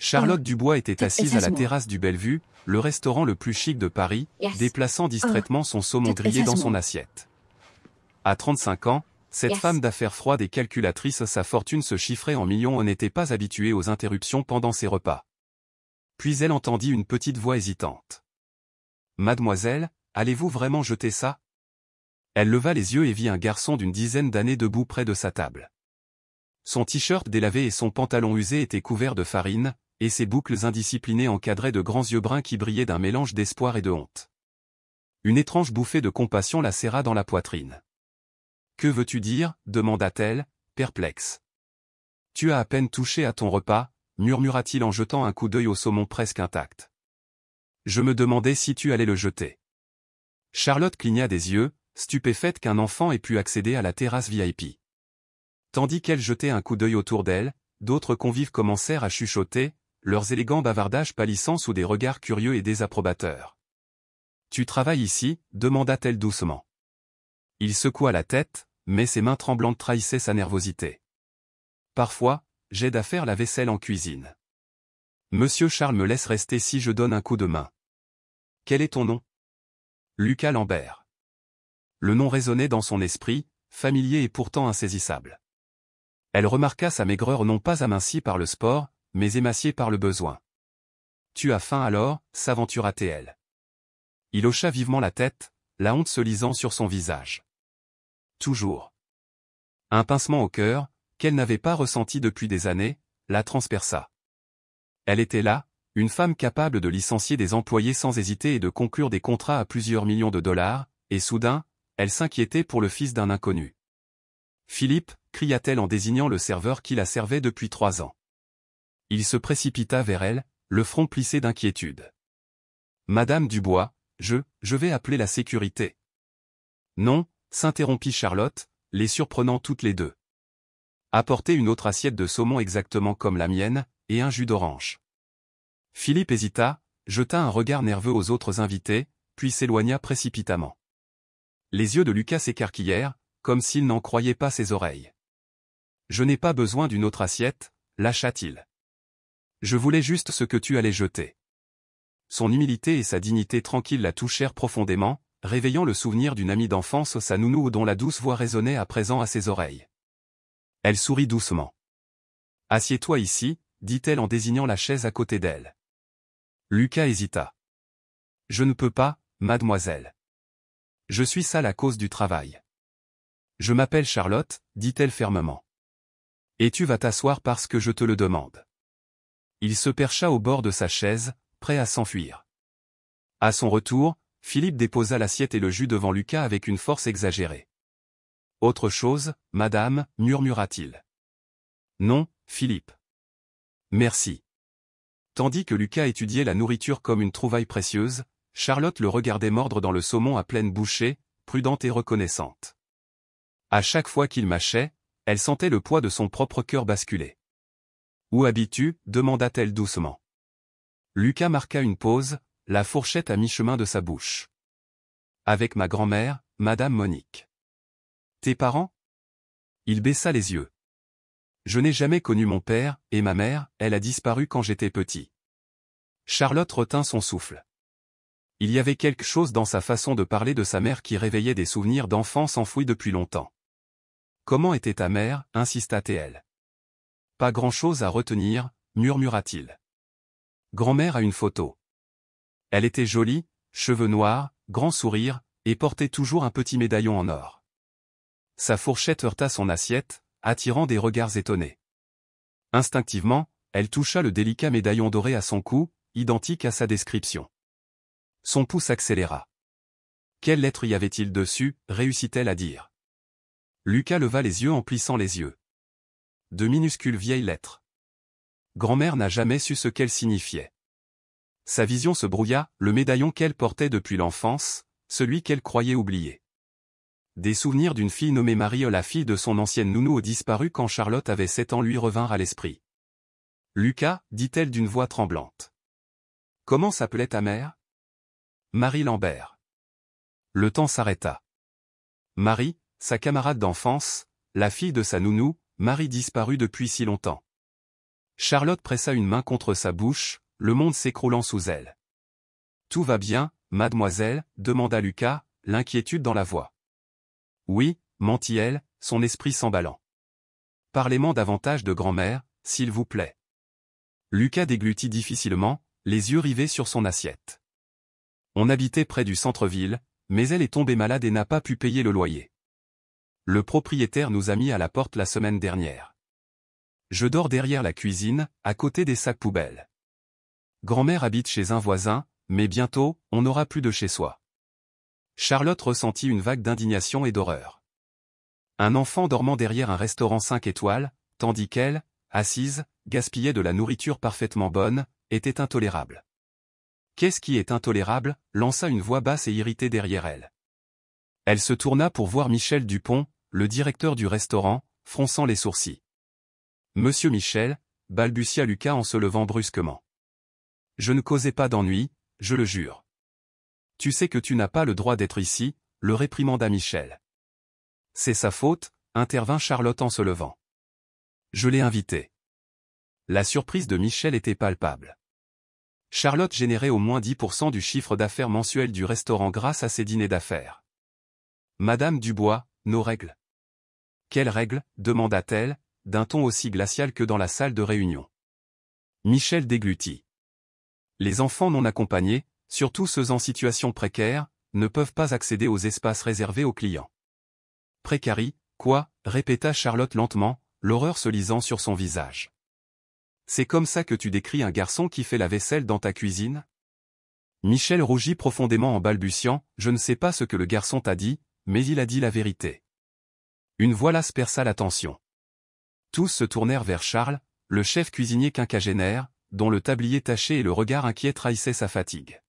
Charlotte Dubois était assise à la terrasse du Bellevue, le restaurant le plus chic de Paris, déplaçant distraitement son saumon grillé dans son assiette. À 35 ans, cette femme d'affaires froide et calculatrice, sa fortune se chiffrait en millions, n'était pas habituée aux interruptions pendant ses repas. Puis elle entendit une petite voix hésitante. « Mademoiselle, allez-vous vraiment jeter ça ?» Elle leva les yeux et vit un garçon d'une dizaine d'années debout près de sa table. Son t-shirt délavé et son pantalon usé étaient couverts de farine, et ses boucles indisciplinées encadraient de grands yeux bruns qui brillaient d'un mélange d'espoir et de honte. Une étrange bouffée de compassion la serra dans la poitrine. « Que veux-tu dire » demanda-t-elle, perplexe. « Tu as à peine touché à ton repas » murmura-t-il en jetant un coup d'œil au saumon presque intact. « Je me demandais si tu allais le jeter. » Charlotte cligna des yeux, stupéfaite qu'un enfant ait pu accéder à la terrasse VIP. Tandis qu'elle jetait un coup d'œil autour d'elle, d'autres convives commencèrent à chuchoter, leurs élégants bavardages pâlissant sous des regards curieux et désapprobateurs. « Tu travailles ici » demanda-t-elle doucement. Il secoua la tête, mais ses mains tremblantes trahissaient sa nervosité. « Parfois, j'aide à faire la vaisselle en cuisine. Monsieur Charles me laisse rester si je donne un coup de main. »« Quel est ton nom ?»« Lucas Lambert. » Le nom résonnait dans son esprit, familier et pourtant insaisissable. Elle remarqua sa maigreur non pas amincie par le sport, mais émaciée par le besoin. « Tu as faim alors » s'aventura-t-elle. Il hocha vivement la tête, la honte se lisant sur son visage. Toujours. Un pincement au cœur, qu'elle n'avait pas ressenti depuis des années, la transperça. Elle était là, une femme capable de licencier des employés sans hésiter et de conclure des contrats à plusieurs millions de dollars, et soudain, elle s'inquiétait pour le fils d'un inconnu. « Philippe » cria-t-elle en désignant le serveur qui la servait depuis 3 ans. Il se précipita vers elle, le front plissé d'inquiétude. « Madame Dubois, je vais appeler la sécurité. »« Non » s'interrompit Charlotte, les surprenant toutes les deux. « Apportez une autre assiette de saumon exactement comme la mienne, et un jus d'orange. » Philippe hésita, jeta un regard nerveux aux autres invités, puis s'éloigna précipitamment. Les yeux de Lucas s'écarquillèrent, comme s'il n'en croyait pas ses oreilles. « Je n'ai pas besoin d'une autre assiette » lâcha-t-il. « Je voulais juste ce que tu allais jeter. » Son humilité et sa dignité tranquille la touchèrent profondément, réveillant le souvenir d'une amie d'enfance, sa nounou dont la douce voix résonnait à présent à ses oreilles. Elle sourit doucement. « Assieds-toi ici » dit-elle en désignant la chaise à côté d'elle. Lucas hésita. « Je ne peux pas, mademoiselle. Je suis sale à cause du travail. »« Je m'appelle Charlotte » dit-elle fermement. « Et tu vas t'asseoir parce que je te le demande. » Il se percha au bord de sa chaise, prêt à s'enfuir. À son retour, Philippe déposa l'assiette et le jus devant Lucas avec une force exagérée. « Autre chose, madame » murmura-t-il. « Non, Philippe. »« Merci. » Tandis que Lucas étudiait la nourriture comme une trouvaille précieuse, Charlotte le regardait mordre dans le saumon à pleine bouchée, prudente et reconnaissante. À chaque fois qu'il mâchait, elle sentait le poids de son propre cœur basculer. « Où habites-tu » demanda-t-elle doucement. Lucas marqua une pause, la fourchette à mi-chemin de sa bouche. « Avec ma grand-mère, Madame Monique. »« Tes parents ?» Il baissa les yeux. « Je n'ai jamais connu mon père, et ma mère, elle a disparu quand j'étais petit. » Charlotte retint son souffle. Il y avait quelque chose dans sa façon de parler de sa mère qui réveillait des souvenirs d'enfance enfouis depuis longtemps. « Comment était ta mère » insista-t-elle. « Pas grand-chose à retenir » murmura-t-il. « Grand-mère a une photo. Elle était jolie, cheveux noirs, grand sourire, et portait toujours un petit médaillon en or. » Sa fourchette heurta son assiette, attirant des regards étonnés. Instinctivement, elle toucha le délicat médaillon doré à son cou, identique à sa description. Son pouce accéléra. Quelle lettre y avait-il dessus, réussit-elle à dire. Lucas leva les yeux en plissant les yeux. De minuscules vieilles lettres. Grand-mère n'a jamais su ce qu'elles signifiaient. Sa vision se brouilla, le médaillon qu'elle portait depuis l'enfance, celui qu'elle croyait oublié. Des souvenirs d'une fille nommée Marie, la fille de son ancienne nounou disparue quand Charlotte avait 7 ans, lui revinrent à l'esprit. « Lucas » dit-elle d'une voix tremblante. « Comment s'appelait ta mère ?»« Marie Lambert. » Le temps s'arrêta. Marie, sa camarade d'enfance, la fille de sa nounou, Marie disparue depuis si longtemps. Charlotte pressa une main contre sa bouche, le monde s'écroulant sous elle. « Tout va bien, mademoiselle ?» demanda Lucas, l'inquiétude dans la voix. « Oui » mentit-elle, son esprit s'emballant. « Parlez-moi davantage de grand-mère, s'il vous plaît. » Lucas déglutit difficilement, les yeux rivés sur son assiette. On habitait près du centre-ville, mais elle est tombée malade et n'a pas pu payer le loyer. Le propriétaire nous a mis à la porte la semaine dernière. Je dors derrière la cuisine, à côté des sacs poubelles. Grand-mère habite chez un voisin, mais bientôt, on n'aura plus de chez soi. Charlotte ressentit une vague d'indignation et d'horreur. Un enfant dormant derrière un restaurant 5 étoiles, tandis qu'elle, assise, gaspillait de la nourriture parfaitement bonne, était intolérable. Qu'est-ce qui est intolérable ? Lança une voix basse et irritée derrière elle. Elle se tourna pour voir Michel Dupont, le directeur du restaurant, fronçant les sourcils. Monsieur Michel, balbutia Lucas en se levant brusquement. Je ne causais pas d'ennui, je le jure. Tu sais que tu n'as pas le droit d'être ici, le réprimanda Michel. C'est sa faute, intervint Charlotte en se levant. Je l'ai invité. La surprise de Michel était palpable. Charlotte générait au moins 10% du chiffre d'affaires mensuel du restaurant grâce à ses dîners d'affaires. Madame Dubois, nos règles. Quelles règles ? demanda-t-elle, d'un ton aussi glacial que dans la salle de réunion. Michel déglutit. Les enfants non accompagnés, surtout ceux en situation précaire, ne peuvent pas accéder aux espaces réservés aux clients. Précarie, quoi ? répéta Charlotte lentement, l'horreur se lisant sur son visage. C'est comme ça que tu décris un garçon qui fait la vaisselle dans ta cuisine ? Michel rougit profondément en balbutiant, je ne sais pas ce que le garçon t'a dit, mais il a dit la vérité. Une voix lasse perça l'attention. Tous se tournèrent vers Charles, le chef cuisinier quinquagénaire, dont le tablier taché et le regard inquiet trahissaient sa fatigue.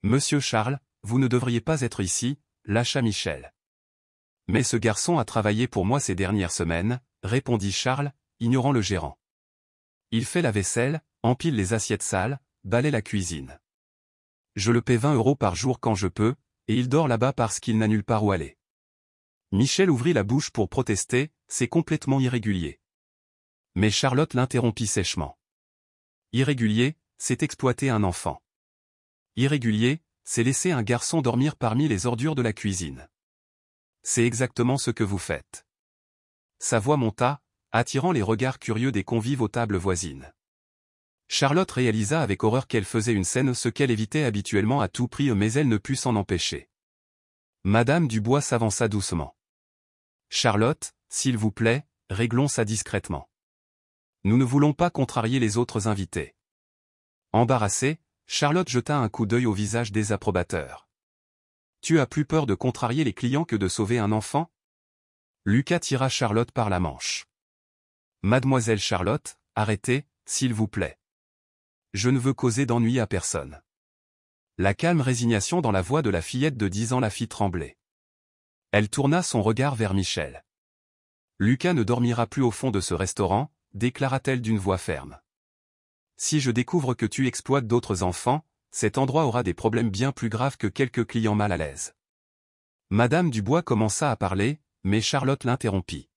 Monsieur Charles, vous ne devriez pas être ici, lâcha Michel. Mais ce garçon a travaillé pour moi ces dernières semaines, répondit Charles, ignorant le gérant. Il fait la vaisselle, empile les assiettes sales, balaie la cuisine. Je le paie 20 € par jour quand je peux, et il dort là-bas parce qu'il n'a nulle part où aller. Michel ouvrit la bouche pour protester, c'est complètement irrégulier. Mais Charlotte l'interrompit sèchement. Irrégulier, c'est exploiter un enfant. Irrégulier, c'est laisser un garçon dormir parmi les ordures de la cuisine. C'est exactement ce que vous faites. Sa voix monta, attirant les regards curieux des convives aux tables voisines. Charlotte réalisa avec horreur qu'elle faisait une scène, ce qu'elle évitait habituellement à tout prix, mais elle ne put s'en empêcher. Madame Dubois s'avança doucement. Charlotte, s'il vous plaît, réglons ça discrètement. Nous ne voulons pas contrarier les autres invités. Embarrassée, Charlotte jeta un coup d'œil au visage des approbateurs. Tu as plus peur de contrarier les clients que de sauver un enfant ? Lucas tira Charlotte par la manche. Mademoiselle Charlotte, arrêtez, s'il vous plaît. Je ne veux causer d'ennui à personne. La calme résignation dans la voix de la fillette de 10 ans la fit trembler. Elle tourna son regard vers Michel. Lucas ne dormira plus au fond de ce restaurant, déclara-t-elle d'une voix ferme. Si je découvre que tu exploites d'autres enfants, cet endroit aura des problèmes bien plus graves que quelques clients mal à l'aise. Madame Dubois commença à parler, mais Charlotte l'interrompit.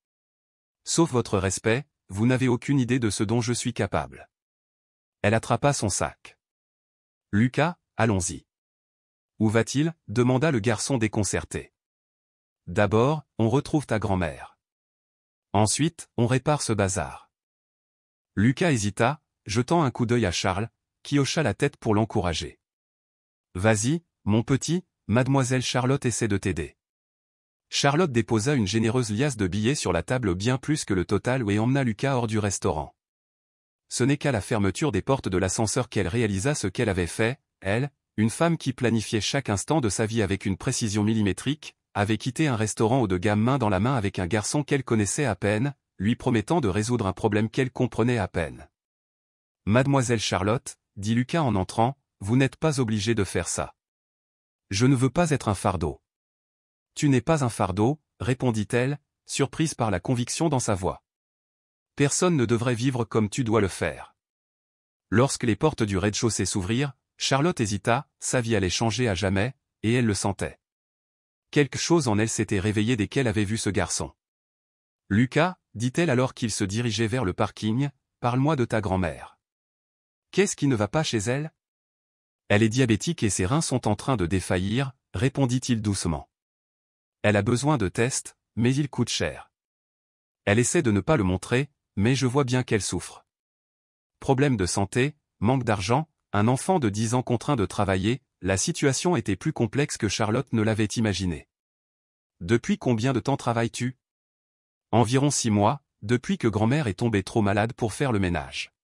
Sauf votre respect, vous n'avez aucune idée de ce dont je suis capable. Elle attrapa son sac. Lucas, allons-y. Où va-t-il ? demanda le garçon déconcerté. D'abord, on retrouve ta grand-mère. Ensuite, on répare ce bazar. Lucas hésita, jetant un coup d'œil à Charles, qui hocha la tête pour l'encourager. Vas-y, mon petit, mademoiselle Charlotte essaie de t'aider. Charlotte déposa une généreuse liasse de billets sur la table, bien plus que le total, et emmena Lucas hors du restaurant. Ce n'est qu'à la fermeture des portes de l'ascenseur qu'elle réalisa ce qu'elle avait fait, elle, une femme qui planifiait chaque instant de sa vie avec une précision millimétrique, avait quitté un restaurant haut de gamme main dans la main avec un garçon qu'elle connaissait à peine, lui promettant de résoudre un problème qu'elle comprenait à peine. Mademoiselle Charlotte, dit Lucas en entrant, vous n'êtes pas obligée de faire ça. Je ne veux pas être un fardeau. Tu n'es pas un fardeau, répondit-elle, surprise par la conviction dans sa voix. Personne ne devrait vivre comme tu dois le faire. Lorsque les portes du rez-de-chaussée s'ouvrirent, Charlotte hésita, sa vie allait changer à jamais, et elle le sentait. Quelque chose en elle s'était réveillé dès qu'elle avait vu ce garçon. Lucas, dit-elle alors qu'il se dirigeait vers le parking, parle-moi de ta grand-mère. Qu'est-ce qui ne va pas chez elle? Elle est diabétique et ses reins sont en train de défaillir, répondit-il doucement. Elle a besoin de tests, mais ils coûtent cher. Elle essaie de ne pas le montrer, mais je vois bien qu'elle souffre. Problème de santé, manque d'argent, un enfant de 10 ans contraint de travailler, la situation était plus complexe que Charlotte ne l'avait imaginé. Depuis combien de temps travailles-tu? Environ 6 mois, depuis que grand-mère est tombée trop malade pour faire le ménage.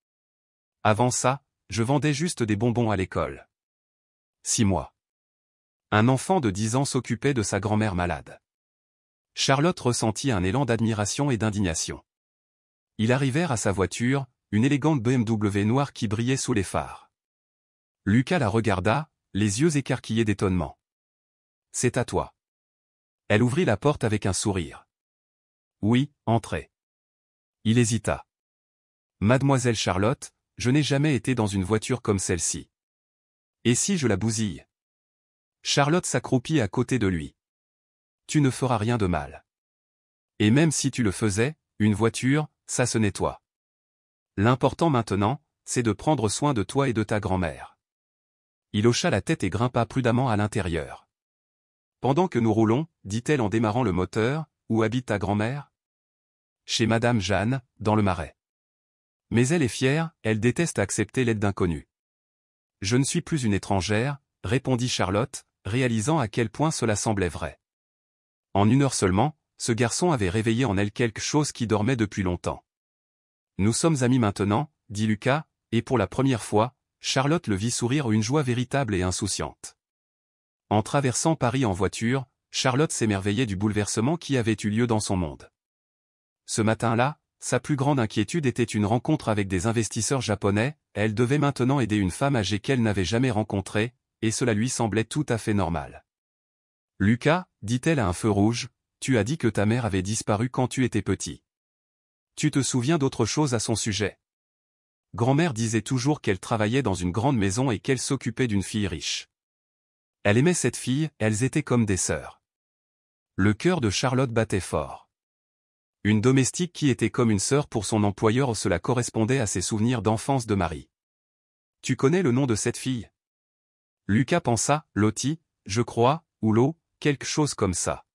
Avant ça, je vendais juste des bonbons à l'école. 6 mois. Un enfant de 10 ans s'occupait de sa grand-mère malade. Charlotte ressentit un élan d'admiration et d'indignation. Ils arrivèrent à sa voiture, une élégante BMW noire qui brillait sous les phares. Lucas la regarda, les yeux écarquillés d'étonnement. « C'est à toi. » Elle ouvrit la porte avec un sourire. « Oui, entrez. » Il hésita. « Mademoiselle Charlotte, je n'ai jamais été dans une voiture comme celle-ci. Et si je la bousille ?» Charlotte s'accroupit à côté de lui. « Tu ne feras rien de mal. Et même si tu le faisais, une voiture, ça se nettoie. L'important maintenant, c'est de prendre soin de toi et de ta grand-mère. » Il hocha la tête et grimpa prudemment à l'intérieur. « Pendant que nous roulons, dit-elle en démarrant le moteur, où habite ta grand-mère? » Chez Madame Jeanne, dans le Marais. Mais elle est fière, elle déteste accepter l'aide d'inconnus. « Je ne suis plus une étrangère, » répondit Charlotte, réalisant à quel point cela semblait vrai. En 1 heure seulement, ce garçon avait réveillé en elle quelque chose qui dormait depuis longtemps. « Nous sommes amis maintenant, » dit Lucas, et pour la première fois, Charlotte le vit sourire une joie véritable et insouciante. En traversant Paris en voiture, Charlotte s'émerveillait du bouleversement qui avait eu lieu dans son monde. Ce matin-là, sa plus grande inquiétude était une rencontre avec des investisseurs japonais, elle devait maintenant aider une femme âgée qu'elle n'avait jamais rencontrée, et cela lui semblait tout à fait normal. « Lucas, dit-elle à un feu rouge, tu as dit que ta mère avait disparu quand tu étais petit. Tu te souviens d'autre chose à son sujet? Grand-mère disait toujours qu'elle travaillait dans une grande maison et qu'elle s'occupait d'une fille riche. Elle aimait cette fille, elles étaient comme des sœurs. » Le cœur de Charlotte battait fort. Une domestique qui était comme une sœur pour son employeur, cela correspondait à ses souvenirs d'enfance de Marie. « Tu connais le nom de cette fille? » Lucas pensa, « Lottie, je crois, ou Lo, quelque chose comme ça. »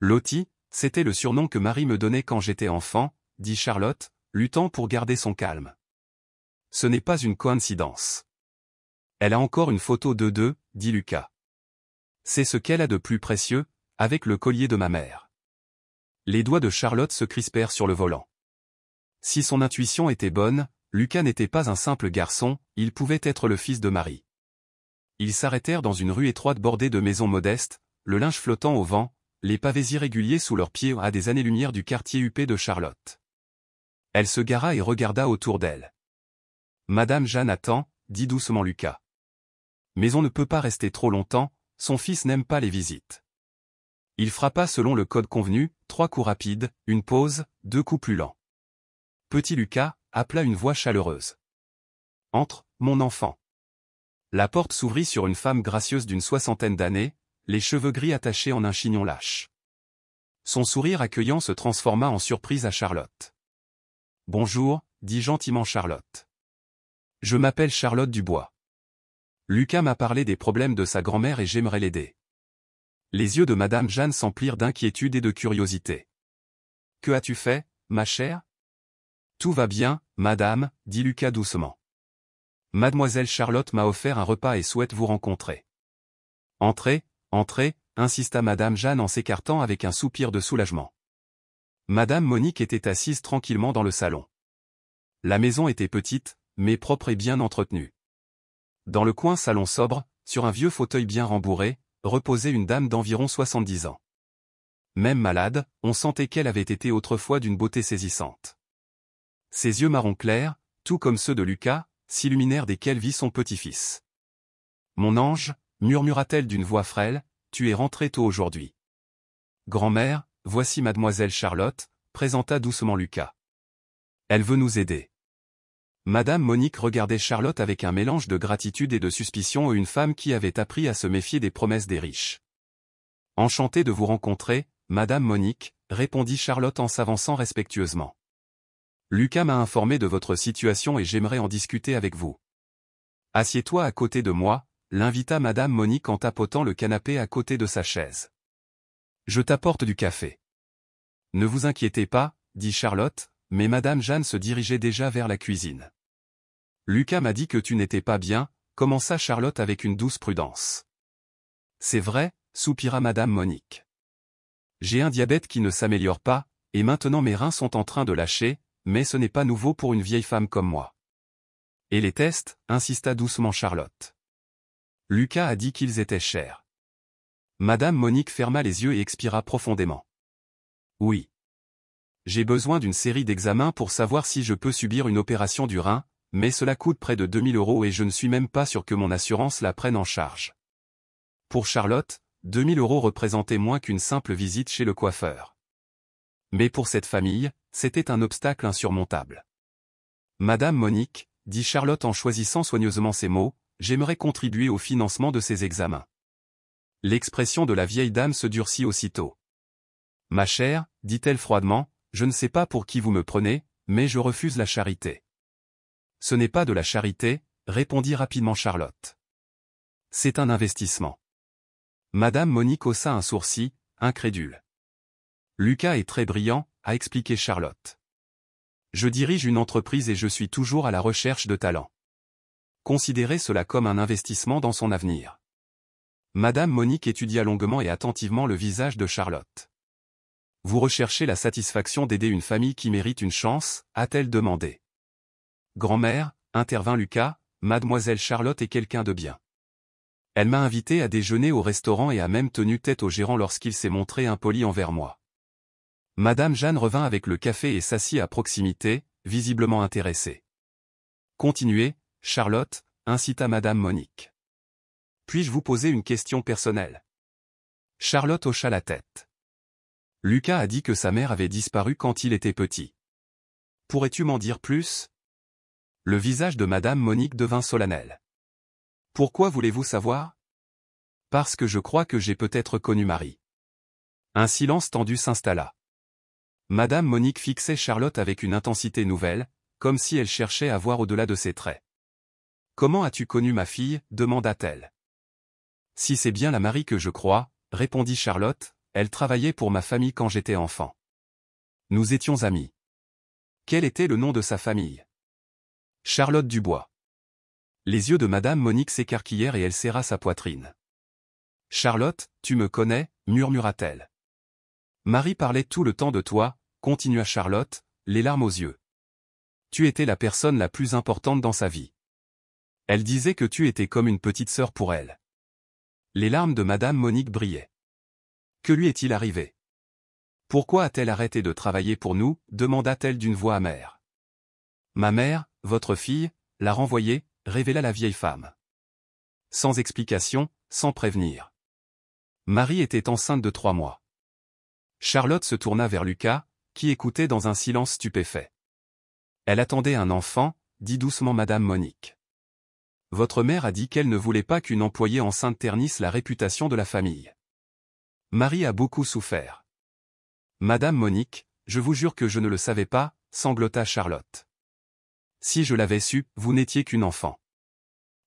Lottie, c'était le surnom que Marie me donnait quand j'étais enfant, dit Charlotte, luttant pour garder son calme. Ce n'est pas une coïncidence. Elle a encore une photo de deux, dit Lucas. C'est ce qu'elle a de plus précieux, avec le collier de ma mère. Les doigts de Charlotte se crispèrent sur le volant. Si son intuition était bonne, Lucas n'était pas un simple garçon, il pouvait être le fils de Marie. Ils s'arrêtèrent dans une rue étroite bordée de maisons modestes, le linge flottant au vent, les pavés irréguliers sous leurs pieds à des années-lumière du quartier huppé de Charlotte. Elle se gara et regarda autour d'elle. « Madame Jeanne attend, » dit doucement Lucas. « Mais on ne peut pas rester trop longtemps, son fils n'aime pas les visites. » Il frappa selon le code convenu, 3 coups rapides, une pause, 2 coups plus lents. Petit Lucas, appela une voix chaleureuse. « Entre, mon enfant. » La porte s'ouvrit sur une femme gracieuse d'une 60aine d'années, les cheveux gris attachés en un chignon lâche. Son sourire accueillant se transforma en surprise à Charlotte. « Bonjour, » dit gentiment Charlotte. « Je m'appelle Charlotte Dubois. Lucas m'a parlé des problèmes de sa grand-mère et j'aimerais l'aider. » Les yeux de Madame Jeanne s'emplirent d'inquiétude et de curiosité. « Que as-tu fait, ma chère? »« Tout va bien, madame, » dit Lucas doucement. « Mademoiselle Charlotte m'a offert un repas et souhaite vous rencontrer. »« Entrez, entrez, » insista Madame Jeanne en s'écartant avec un soupir de soulagement. Madame Monique était assise tranquillement dans le salon. La maison était petite, mais propre et bien entretenue. Dans le coin salon sobre, sur un vieux fauteuil bien rembourré, reposait une dame d'environ 70 ans. Même malade, on sentait qu'elle avait été autrefois d'une beauté saisissante. Ses yeux marron clair, tout comme ceux de Lucas, s'illuminèrent desquels vit son petit-fils. « Mon ange, » murmura-t-elle d'une voix frêle, « tu es rentré tôt aujourd'hui. »« Grand-mère, voici mademoiselle Charlotte, » présenta doucement Lucas. « Elle veut nous aider. » Madame Monique regardait Charlotte avec un mélange de gratitude et de suspicion, une femme qui avait appris à se méfier des promesses des riches. « Enchantée de vous rencontrer, Madame Monique, » répondit Charlotte en s'avançant respectueusement. Lucas m'a informé de votre situation et j'aimerais en discuter avec vous. Assieds-toi à côté de moi, l'invita Madame Monique en tapotant le canapé à côté de sa chaise. Je t'apporte du café. Ne vous inquiétez pas, dit Charlotte, mais Madame Jeanne se dirigeait déjà vers la cuisine. Lucas m'a dit que tu n'étais pas bien, commença Charlotte avec une douce prudence. C'est vrai, soupira Madame Monique. J'ai un diabète qui ne s'améliore pas, et maintenant mes reins sont en train de lâcher, mais ce n'est pas nouveau pour une vieille femme comme moi. Et les tests, insista doucement Charlotte. Lucas a dit qu'ils étaient chers. Madame Monique ferma les yeux et expira profondément. Oui. J'ai besoin d'une série d'examens pour savoir si je peux subir une opération du rein, mais cela coûte près de 2000 € et je ne suis même pas sûr que mon assurance la prenne en charge. Pour Charlotte, 2000 € représentaient moins qu'une simple visite chez le coiffeur. Mais pour cette famille, c'était un obstacle insurmontable. Madame Monique, dit Charlotte en choisissant soigneusement ses mots, j'aimerais contribuer au financement de ces examens. L'expression de la vieille dame se durcit aussitôt. Ma chère, dit-elle froidement, je ne sais pas pour qui vous me prenez, mais je refuse la charité. Ce n'est pas de la charité, répondit rapidement Charlotte. C'est un investissement. Madame Monique haussa un sourcil, incrédule. Lucas est très brillant, a expliqué Charlotte. Je dirige une entreprise et je suis toujours à la recherche de talents. Considérez cela comme un investissement dans son avenir. Madame Monique étudia longuement et attentivement le visage de Charlotte. Vous recherchez la satisfaction d'aider une famille qui mérite une chance, a-t-elle demandé. Grand-mère, intervint Lucas, mademoiselle Charlotte est quelqu'un de bien. Elle m'a invité à déjeuner au restaurant et a même tenu tête au gérant lorsqu'il s'est montré impoli envers moi. Madame Jeanne revint avec le café et s'assit à proximité, visiblement intéressée. Continuez, Charlotte, incita Madame Monique. Puis-je vous poser une question personnelle? Charlotte hocha la tête. Lucas a dit que sa mère avait disparu quand il était petit. Pourrais-tu m'en dire plus? Le visage de Madame Monique devint solennel. Pourquoi voulez-vous savoir? Parce que je crois que j'ai peut-être connu Marie. Un silence tendu s'installa. Madame Monique fixait Charlotte avec une intensité nouvelle, comme si elle cherchait à voir au-delà de ses traits. Comment as-tu connu ma fille? Demanda-t-elle. Si c'est bien la Marie que je crois, répondit Charlotte, elle travaillait pour ma famille quand j'étais enfant. Nous étions amis. Quel était le nom de sa famille? Charlotte Dubois. Les yeux de Madame Monique s'écarquillèrent et elle serra sa poitrine. Charlotte, tu me connais, murmura-t-elle. Marie parlait tout le temps de toi, continua Charlotte, les larmes aux yeux. Tu étais la personne la plus importante dans sa vie. Elle disait que tu étais comme une petite sœur pour elle. Les larmes de Madame Monique brillaient. Que lui est-il arrivé? Pourquoi a-t-elle arrêté de travailler pour nous? Demanda-t-elle d'une voix amère. Ma mère, votre fille, l'a renvoyée, révéla la vieille femme. Sans explication, sans prévenir. Marie était enceinte de 3 mois. Charlotte se tourna vers Lucas, qui écoutait dans un silence stupéfait. Elle attendait un enfant, dit doucement Madame Monique. Votre mère a dit qu'elle ne voulait pas qu'une employée enceinte ternisse la réputation de la famille. Marie a beaucoup souffert. Madame Monique, je vous jure que je ne le savais pas, sanglota Charlotte. Si je l'avais su, vous n'étiez qu'une enfant.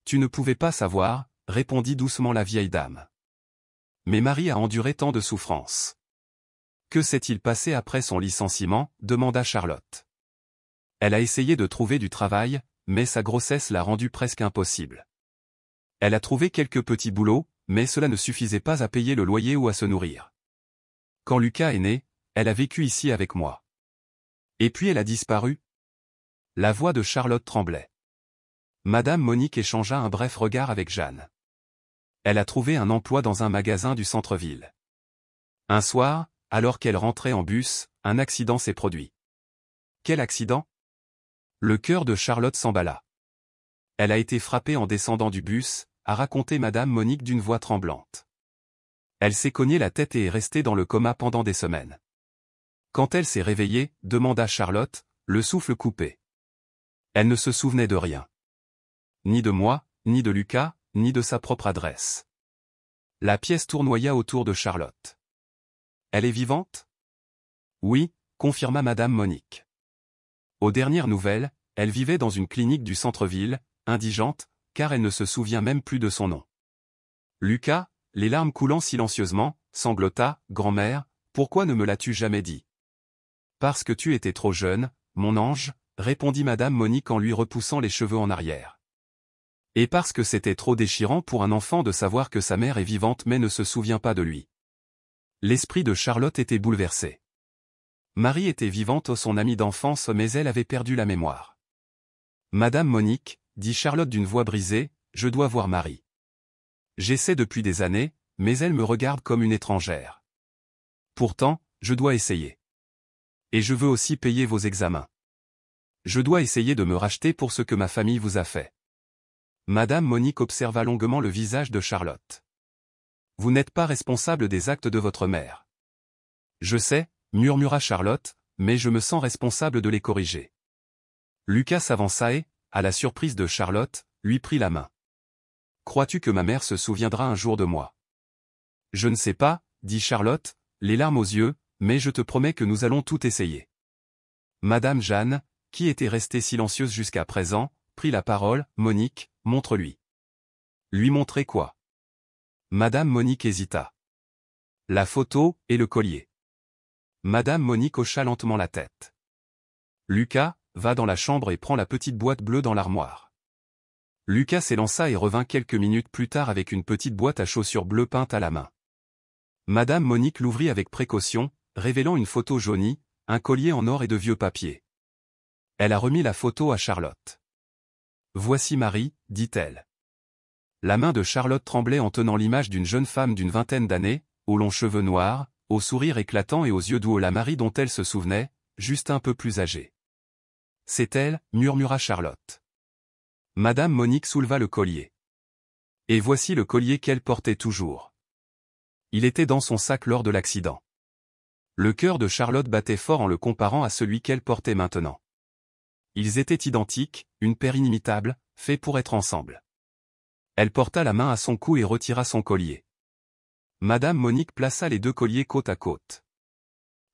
Tu ne pouvais pas savoir, répondit doucement la vieille dame. Mais Marie a enduré tant de souffrances. Que s'est-il passé après son licenciement? Demanda Charlotte. Elle a essayé de trouver du travail, mais sa grossesse l'a rendu presque impossible. Elle a trouvé quelques petits boulots, mais cela ne suffisait pas à payer le loyer ou à se nourrir. Quand Lucas est né, elle a vécu ici avec moi. Et puis elle a disparu. La voix de Charlotte tremblait. Madame Monique échangea un bref regard avec Jeanne. Elle a trouvé un emploi dans un magasin du centre-ville. Un soir, alors qu'elle rentrait en bus, un accident s'est produit. Quel accident? Le cœur de Charlotte s'emballa. Elle a été frappée en descendant du bus, a raconté Madame Monique d'une voix tremblante. Elle s'est cognée la tête et est restée dans le coma pendant des semaines. Quand elle s'est réveillée, demanda Charlotte, le souffle coupé. Elle ne se souvenait de rien. Ni de moi, ni de Lucas, ni de sa propre adresse. La pièce tournoya autour de Charlotte. Elle est vivante? Oui, confirma Madame Monique. Aux dernières nouvelles, elle vivait dans une clinique du centre-ville, indigente, car elle ne se souvient même plus de son nom. Lucas, les larmes coulant silencieusement, sanglota, « Grand-mère, pourquoi ne me l'as-tu jamais dit ?»« Parce que tu étais trop jeune, mon ange, » répondit Madame Monique en lui repoussant les cheveux en arrière. Et parce que c'était trop déchirant pour un enfant de savoir que sa mère est vivante mais ne se souvient pas de lui. L'esprit de Charlotte était bouleversé. Marie était vivante, son amie d'enfance, mais elle avait perdu la mémoire. Madame Monique, dit Charlotte d'une voix brisée, je dois voir Marie. J'essaie depuis des années, mais elle me regarde comme une étrangère. Pourtant, je dois essayer. Et je veux aussi payer vos examens. Je dois essayer de me racheter pour ce que ma famille vous a fait. Madame Monique observa longuement le visage de Charlotte. Vous n'êtes pas responsable des actes de votre mère. Je sais, murmura Charlotte, mais je me sens responsable de les corriger. Lucas s'avança et, à la surprise de Charlotte, lui prit la main. Crois-tu que ma mère se souviendra un jour de moi? Je ne sais pas, dit Charlotte, les larmes aux yeux, mais je te promets que nous allons tout essayer. Madame Jeanne, qui était restée silencieuse jusqu'à présent, prit la parole. Monique, montre-lui. Lui montrer quoi? Madame Monique hésita. La photo et le collier. Madame Monique hocha lentement la tête. Lucas, va dans la chambre et prends la petite boîte bleue dans l'armoire. Lucas s'élança et revint quelques minutes plus tard avec une petite boîte à chaussures bleues peinte à la main. Madame Monique l'ouvrit avec précaution, révélant une photo jaunie, un collier en or et de vieux papiers. Elle a remis la photo à Charlotte. Voici Marie, dit-elle. La main de Charlotte tremblait en tenant l'image d'une jeune femme d'une vingtaine d'années, aux longs cheveux noirs, au sourire éclatant et aux yeux doux, la Marie dont elle se souvenait, juste un peu plus âgée. C'est elle, murmura Charlotte. Madame Monique souleva le collier. Et voici le collier qu'elle portait toujours. Il était dans son sac lors de l'accident. Le cœur de Charlotte battait fort en le comparant à celui qu'elle portait maintenant. Ils étaient identiques, une paire inimitable, faits pour être ensemble. Elle porta la main à son cou et retira son collier. Madame Monique plaça les deux colliers côte à côte.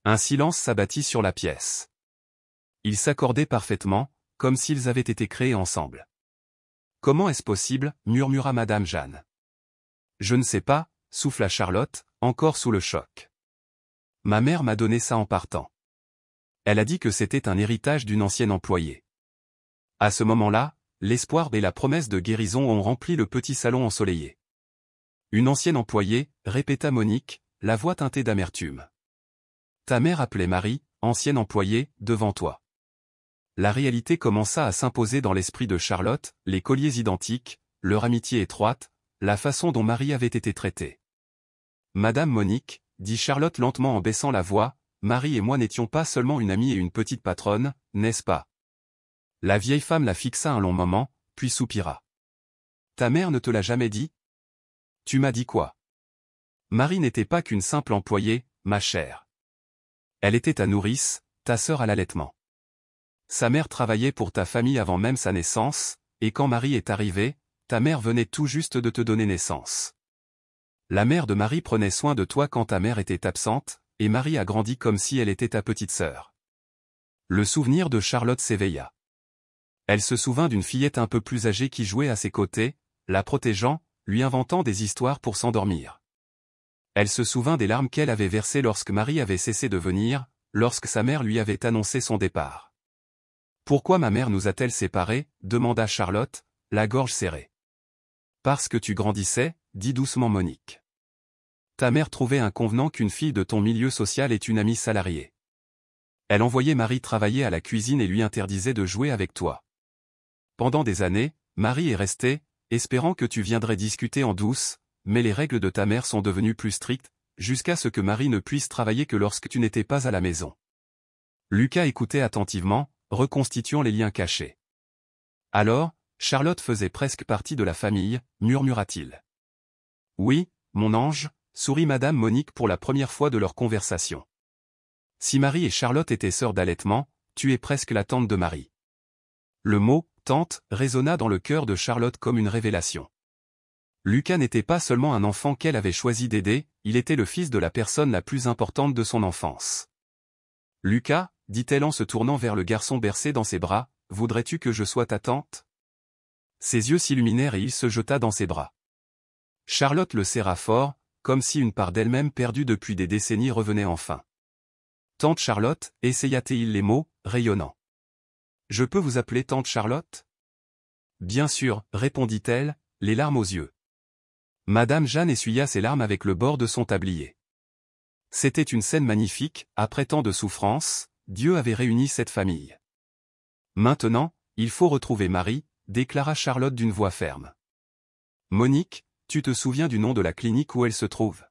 Un silence s'abattit sur la pièce. Ils s'accordaient parfaitement, comme s'ils avaient été créés ensemble. Comment est-ce possible, murmura Madame Jeanne. Je ne sais pas, souffla Charlotte, encore sous le choc. Ma mère m'a donné ça en partant. Elle a dit que c'était un héritage d'une ancienne employée. À ce moment-là, l'espoir et la promesse de guérison ont rempli le petit salon ensoleillé. Une ancienne employée, répéta Monique, la voix teintée d'amertume. Ta mère appelait Marie, ancienne employée, devant toi. La réalité commença à s'imposer dans l'esprit de Charlotte, les colliers identiques, leur amitié étroite, la façon dont Marie avait été traitée. Madame Monique, dit Charlotte lentement en baissant la voix, Marie et moi n'étions pas seulement une amie et une petite patronne, n'est-ce pas? La vieille femme la fixa un long moment, puis soupira. Ta mère ne te l'a jamais dit? Tu m'as dit quoi? Marie n'était pas qu'une simple employée, ma chère. Elle était ta nourrice, ta sœur à l'allaitement. Sa mère travaillait pour ta famille avant même sa naissance, et quand Marie est arrivée, ta mère venait tout juste de te donner naissance. La mère de Marie prenait soin de toi quand ta mère était absente, et Marie a grandi comme si elle était ta petite sœur. Le souvenir de Charlotte s'éveilla. Elle se souvint d'une fillette un peu plus âgée qui jouait à ses côtés, la protégeant, lui inventant des histoires pour s'endormir. Elle se souvint des larmes qu'elle avait versées lorsque Marie avait cessé de venir, lorsque sa mère lui avait annoncé son départ. Pourquoi ma mère nous a-t-elle séparés? Demanda Charlotte, la gorge serrée. Parce que tu grandissais, dit doucement Monique. Ta mère trouvait inconvenant qu'une fille de ton milieu social ait une amie salariée. Elle envoyait Marie travailler à la cuisine et lui interdisait de jouer avec toi. Pendant des années, Marie est restée, espérant que tu viendrais discuter en douce, mais les règles de ta mère sont devenues plus strictes, jusqu'à ce que Marie ne puisse travailler que lorsque tu n'étais pas à la maison. Lucas écoutait attentivement, reconstituant les liens cachés. Alors, Charlotte faisait presque partie de la famille, murmura-t-il. Oui, mon ange, sourit Madame Monique pour la première fois de leur conversation. Si Marie et Charlotte étaient sœurs d'allaitement, tu es presque la tante de Marie. Le mot « tante » résonna dans le cœur de Charlotte comme une révélation. Lucas n'était pas seulement un enfant qu'elle avait choisi d'aider, il était le fils de la personne la plus importante de son enfance. Lucas, dit-elle en se tournant vers le garçon bercé dans ses bras, voudrais-tu que je sois ta tante? Ses yeux s'illuminèrent et il se jeta dans ses bras. Charlotte le serra fort, comme si une part d'elle-même perdue depuis des décennies revenait enfin. Tante Charlotte, essaya-t-il les mots, rayonnants. Je peux vous appeler tante Charlotte? Bien sûr, répondit-elle, les larmes aux yeux. Madame Jeanne essuya ses larmes avec le bord de son tablier. C'était une scène magnifique, après tant de souffrances, Dieu avait réuni cette famille. Maintenant, il faut retrouver Marie, déclara Charlotte d'une voix ferme. Monique, tu te souviens du nom de la clinique où elle se trouve?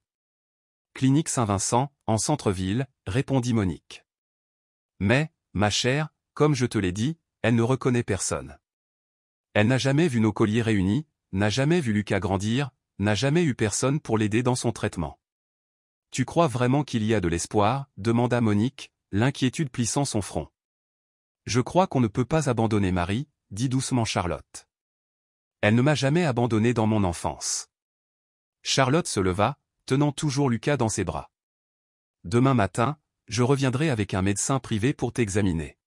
Clinique Saint-Vincent, en centre-ville, répondit Monique. Mais, ma chère, comme je te l'ai dit, elle ne reconnaît personne. Elle n'a jamais vu nos colliers réunis, n'a jamais vu Lucas grandir, n'a jamais eu personne pour l'aider dans son traitement. Tu crois vraiment qu'il y a de l'espoir? Demanda Monique, l'inquiétude plissant son front. Je crois qu'on ne peut pas abandonner Marie, dit doucement Charlotte. Elle ne m'a jamais abandonné dans mon enfance. Charlotte se leva, tenant toujours Lucas dans ses bras. Demain matin, je reviendrai avec un médecin privé pour t'examiner.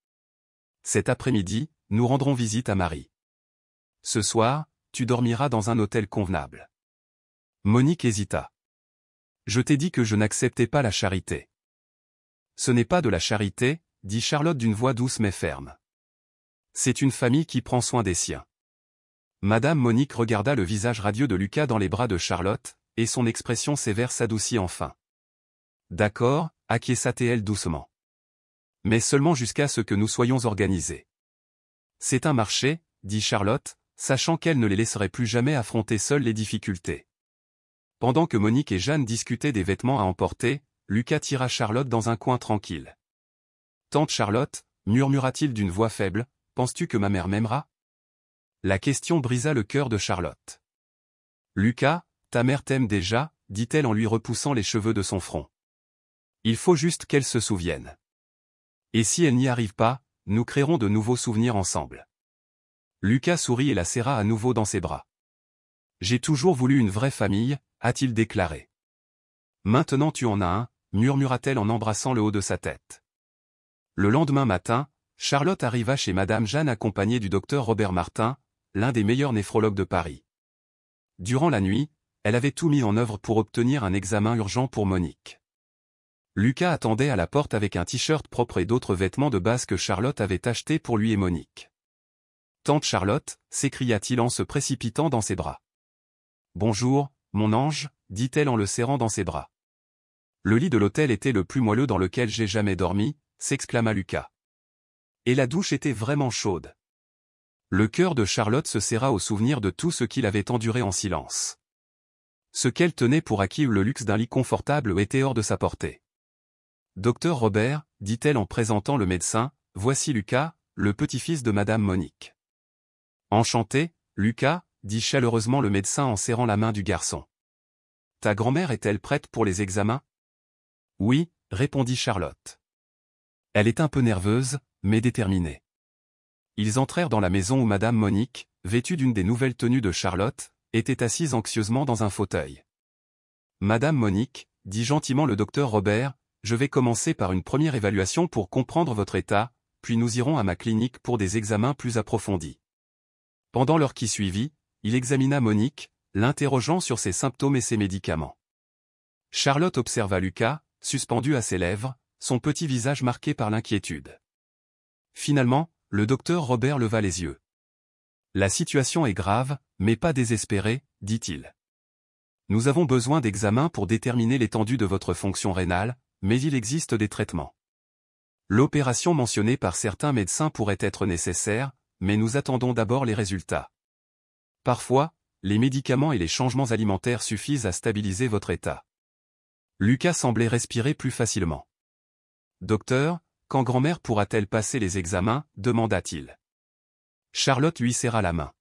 Cet après-midi, nous rendrons visite à Marie. Ce soir, tu dormiras dans un hôtel convenable. Monique hésita. Je t'ai dit que je n'acceptais pas la charité. Ce n'est pas de la charité, dit Charlotte d'une voix douce mais ferme. C'est une famille qui prend soin des siens. Madame Monique regarda le visage radieux de Lucas dans les bras de Charlotte, et son expression sévère s'adoucit enfin. D'accord, acquiesça-t-elle doucement. Mais seulement jusqu'à ce que nous soyons organisés. C'est un marché, dit Charlotte, sachant qu'elle ne les laisserait plus jamais affronter seules les difficultés. Pendant que Monique et Jeanne discutaient des vêtements à emporter, Lucas tira Charlotte dans un coin tranquille. Tante Charlotte, murmura-t-il d'une voix faible, penses-tu que ma mère m'aimera? La question brisa le cœur de Charlotte. Lucas, ta mère t'aime déjà, dit-elle en lui repoussant les cheveux de son front. Il faut juste qu'elle se souvienne. Et si elle n'y arrive pas, nous créerons de nouveaux souvenirs ensemble. Lucas sourit et la serra à nouveau dans ses bras. J'ai toujours voulu une vraie famille, a-t-il déclaré. Maintenant tu en as un, murmura-t-elle en embrassant le haut de sa tête. Le lendemain matin, Charlotte arriva chez Madame Jeanne accompagnée du docteur Robert Martin, l'un des meilleurs néphrologues de Paris. Durant la nuit, elle avait tout mis en œuvre pour obtenir un examen urgent pour Monique. Lucas attendait à la porte avec un t-shirt propre et d'autres vêtements de base que Charlotte avait achetés pour lui et Monique. Tante Charlotte, s'écria-t-il en se précipitant dans ses bras. Bonjour, mon ange, dit-elle en le serrant dans ses bras. Le lit de l'hôtel était le plus moelleux dans lequel j'ai jamais dormi, s'exclama Lucas. Et la douche était vraiment chaude. Le cœur de Charlotte se serra au souvenir de tout ce qu'il avait enduré en silence. Ce qu'elle tenait pour acquis le luxe d'un lit confortable était hors de sa portée. Docteur Robert, dit-elle en présentant le médecin, voici Lucas, le petit-fils de Madame Monique. Enchanté, Lucas, dit chaleureusement le médecin en serrant la main du garçon. Ta grand-mère est-elle prête pour les examens? Oui, répondit Charlotte. Elle est un peu nerveuse, mais déterminée. Ils entrèrent dans la maison où Madame Monique, vêtue d'une des nouvelles tenues de Charlotte, était assise anxieusement dans un fauteuil. Madame Monique, dit gentiment le docteur Robert, je vais commencer par une première évaluation pour comprendre votre état, puis nous irons à ma clinique pour des examens plus approfondis. Pendant l'heure qui suivit, il examina Monique, l'interrogeant sur ses symptômes et ses médicaments. Charlotte observa Lucas, suspendu à ses lèvres, son petit visage marqué par l'inquiétude. Finalement, le docteur Robert leva les yeux. La situation est grave, mais pas désespérée, dit-il. Nous avons besoin d'examens pour déterminer l'étendue de votre fonction rénale, mais il existe des traitements. L'opération mentionnée par certains médecins pourrait être nécessaire, mais nous attendons d'abord les résultats. Parfois, les médicaments et les changements alimentaires suffisent à stabiliser votre état. Lucas semblait respirer plus facilement. Docteur, quand grand-mère pourra-t-elle passer les examens, demanda-t-il. Charlotte lui serra la main.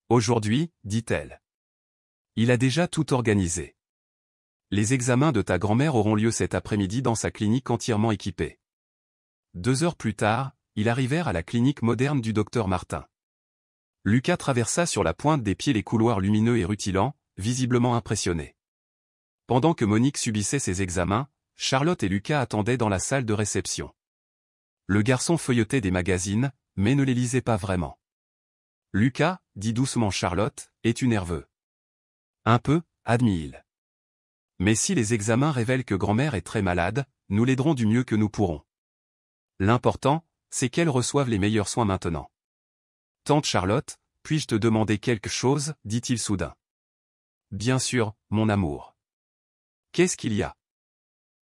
Aujourd'hui, dit-elle. Il a déjà tout organisé. Les examens de ta grand-mère auront lieu cet après-midi dans sa clinique entièrement équipée. 2 heures plus tard, ils arrivèrent à la clinique moderne du docteur Martin. Lucas traversa sur la pointe des pieds les couloirs lumineux et rutilants, visiblement impressionné. Pendant que Monique subissait ses examens, Charlotte et Lucas attendaient dans la salle de réception. Le garçon feuilletait des magazines, mais ne les lisait pas vraiment. « Lucas, dit doucement Charlotte, es-tu nerveux ? » « Un peu, admit-il. Mais si les examens révèlent que grand-mère est très malade, nous l'aiderons du mieux que nous pourrons. L'important, c'est qu'elle reçoive les meilleurs soins maintenant. Tante Charlotte, puis-je te demander quelque chose, dit-il soudain. Bien sûr, mon amour. Qu'est-ce qu'il y a?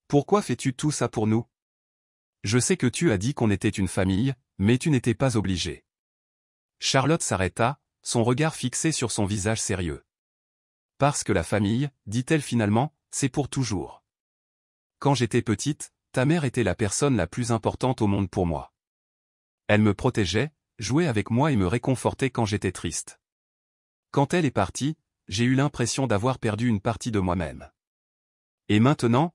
Pourquoi fais-tu tout ça pour nous? Je sais que tu as dit qu'on était une famille, mais tu n'étais pas obligé. Charlotte s'arrêta, son regard fixé sur son visage sérieux. Parce que la famille, dit-elle finalement, c'est pour toujours. Quand j'étais petite, ta mère était la personne la plus importante au monde pour moi. Elle me protégeait, jouait avec moi et me réconfortait quand j'étais triste. Quand elle est partie, j'ai eu l'impression d'avoir perdu une partie de moi-même. Et maintenant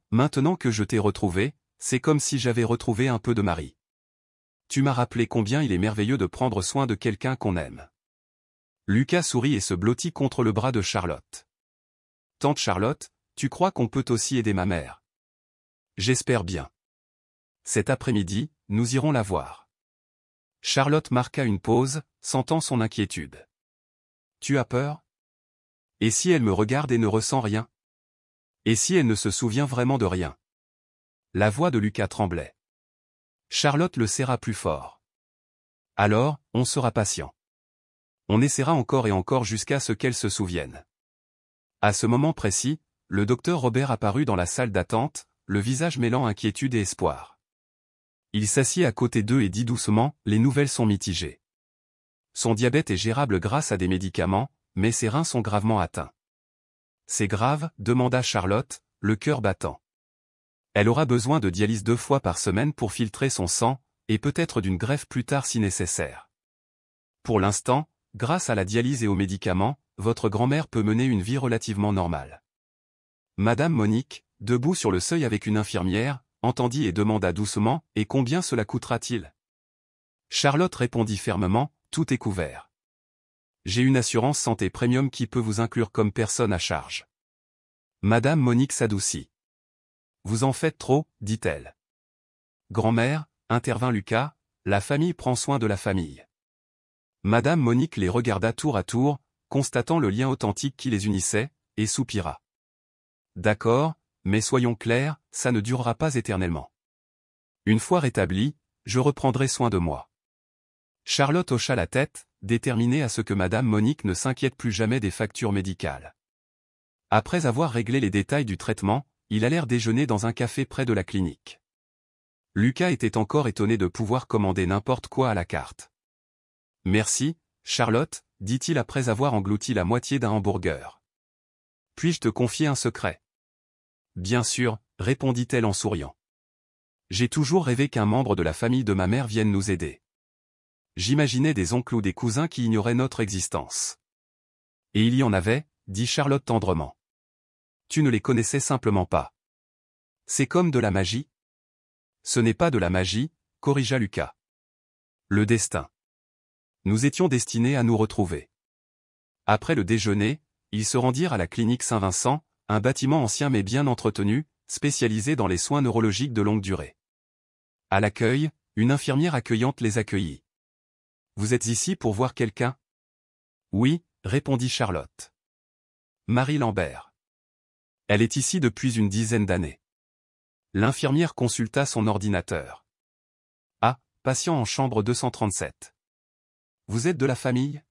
que je t'ai retrouvé, c'est comme si j'avais retrouvé un peu de Marie. Tu m'as rappelé combien il est merveilleux de prendre soin de quelqu'un qu'on aime. Lucas sourit et se blottit contre le bras de Charlotte. Tante Charlotte, tu crois qu'on peut aussi aider ma mère? J'espère bien. Cet après-midi, nous irons la voir. Charlotte marqua une pause, sentant son inquiétude. Tu as peur? Et si elle me regarde et ne ressent rien? Et si elle ne se souvient vraiment de rien? La voix de Lucas tremblait. Charlotte le serra plus fort. Alors, on sera patient. On essaiera encore et encore jusqu'à ce qu'elle se souvienne. À ce moment précis, le docteur Robert apparut dans la salle d'attente, le visage mêlant inquiétude et espoir. Il s'assit à côté d'eux et dit doucement, les nouvelles sont mitigées. Son diabète est gérable grâce à des médicaments, mais ses reins sont gravement atteints. C'est grave, demanda Charlotte, le cœur battant. Elle aura besoin de dialyse 2 fois par semaine pour filtrer son sang, et peut-être d'une greffe plus tard si nécessaire. Pour l'instant, grâce à la dialyse et aux médicaments, votre grand-mère peut mener une vie relativement normale. Madame Monique, debout sur le seuil avec une infirmière, entendit et demanda doucement, « Et combien cela coûtera-t-il » Charlotte répondit fermement, « Tout est couvert. J'ai une assurance santé premium qui peut vous inclure comme personne à charge. » Madame Monique s'adoucit. « Vous en faites trop, dit-elle. »« Grand-mère, intervint Lucas, la famille prend soin de la famille. » Madame Monique les regarda tour à tour, constatant le lien authentique qui les unissait, et soupira. « D'accord, mais soyons clairs, ça ne durera pas éternellement. Une fois rétabli, je reprendrai soin de moi. » Charlotte hocha la tête, déterminée à ce que Madame Monique ne s'inquiète plus jamais des factures médicales. Après avoir réglé les détails du traitement, ils allèrent déjeuner dans un café près de la clinique. Lucas était encore étonné de pouvoir commander n'importe quoi à la carte. « Merci, Charlotte, dit-il après avoir englouti la moitié d'un hamburger. « Puis-je te confier un secret? » Bien sûr, répondit-elle en souriant. J'ai toujours rêvé qu'un membre de la famille de ma mère vienne nous aider. J'imaginais des oncles ou des cousins qui ignoraient notre existence. Et il y en avait, dit Charlotte tendrement. Tu ne les connaissais simplement pas. C'est comme de la magie? Ce n'est pas de la magie, corrigea Lucas. Le destin. Nous étions destinés à nous retrouver. Après le déjeuner, ils se rendirent à la clinique Saint-Vincent, un bâtiment ancien mais bien entretenu, spécialisé dans les soins neurologiques de longue durée. À l'accueil, une infirmière accueillante les accueillit. « Vous êtes ici pour voir quelqu'un? » « Oui, » répondit Charlotte. « Marie Lambert. Elle est ici depuis une dizaine d'années. » L'infirmière consulta son ordinateur. « Ah, patient en chambre 237. Vous êtes de la famille? »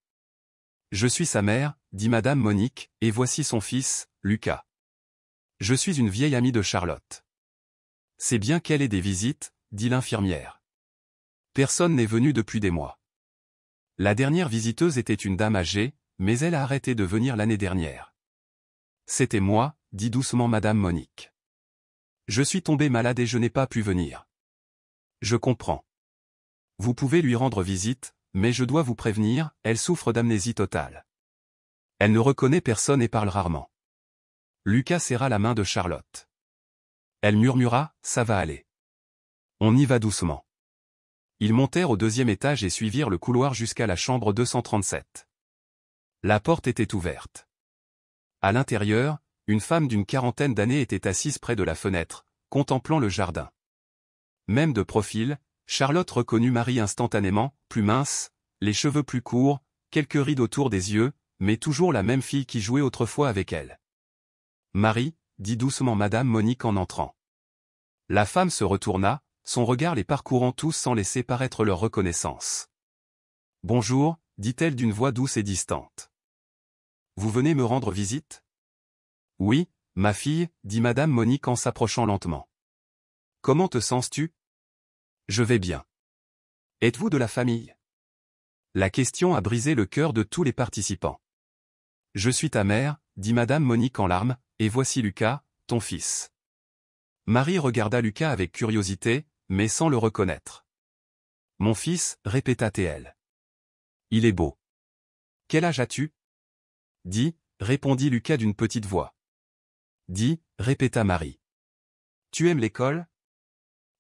« Je suis sa mère, dit Madame Monique, et voici son fils, Lucas. Je suis une vieille amie de Charlotte. » « C'est bien qu'elle ait des visites, dit l'infirmière. Personne n'est venu depuis des mois. La dernière visiteuse était une dame âgée, mais elle a arrêté de venir l'année dernière. C'était moi, dit doucement Madame Monique. Je suis tombée malade et je n'ai pas pu venir. Je comprends. Vous pouvez lui rendre visite, mais je dois vous prévenir, elle souffre d'amnésie totale. Elle ne reconnaît personne et parle rarement. Lucas serra la main de Charlotte. Elle murmura, ça va aller. On y va doucement. Ils montèrent au 2e étage et suivirent le couloir jusqu'à la chambre 237. La porte était ouverte. À l'intérieur, une femme d'une 40aine d'années était assise près de la fenêtre, contemplant le jardin. Même de profil, Charlotte reconnut Marie instantanément, plus mince, les cheveux plus courts, quelques rides autour des yeux, mais toujours la même fille qui jouait autrefois avec elle. « Marie » dit doucement Madame Monique en entrant. La femme se retourna, son regard les parcourant tous sans laisser paraître leur reconnaissance. « Bonjour » dit-elle d'une voix douce et distante. « Vous venez me rendre visite ?»« Oui, ma fille, » dit Madame Monique en s'approchant lentement. « Comment te sens-tu ? » ?»« Je vais bien. »« Êtes-vous de la famille ?» La question a brisé le cœur de tous les participants. « Je suis ta mère, » dit Madame Monique en larmes, « et voici Lucas, ton fils. » Marie regarda Lucas avec curiosité, mais sans le reconnaître. « Mon fils, » répéta-t-elle. « Il est beau. »« Quel âge as-tu ? » ?»« 10, » répondit Lucas d'une petite voix. « 10, » répéta Marie. « Tu aimes l'école ? »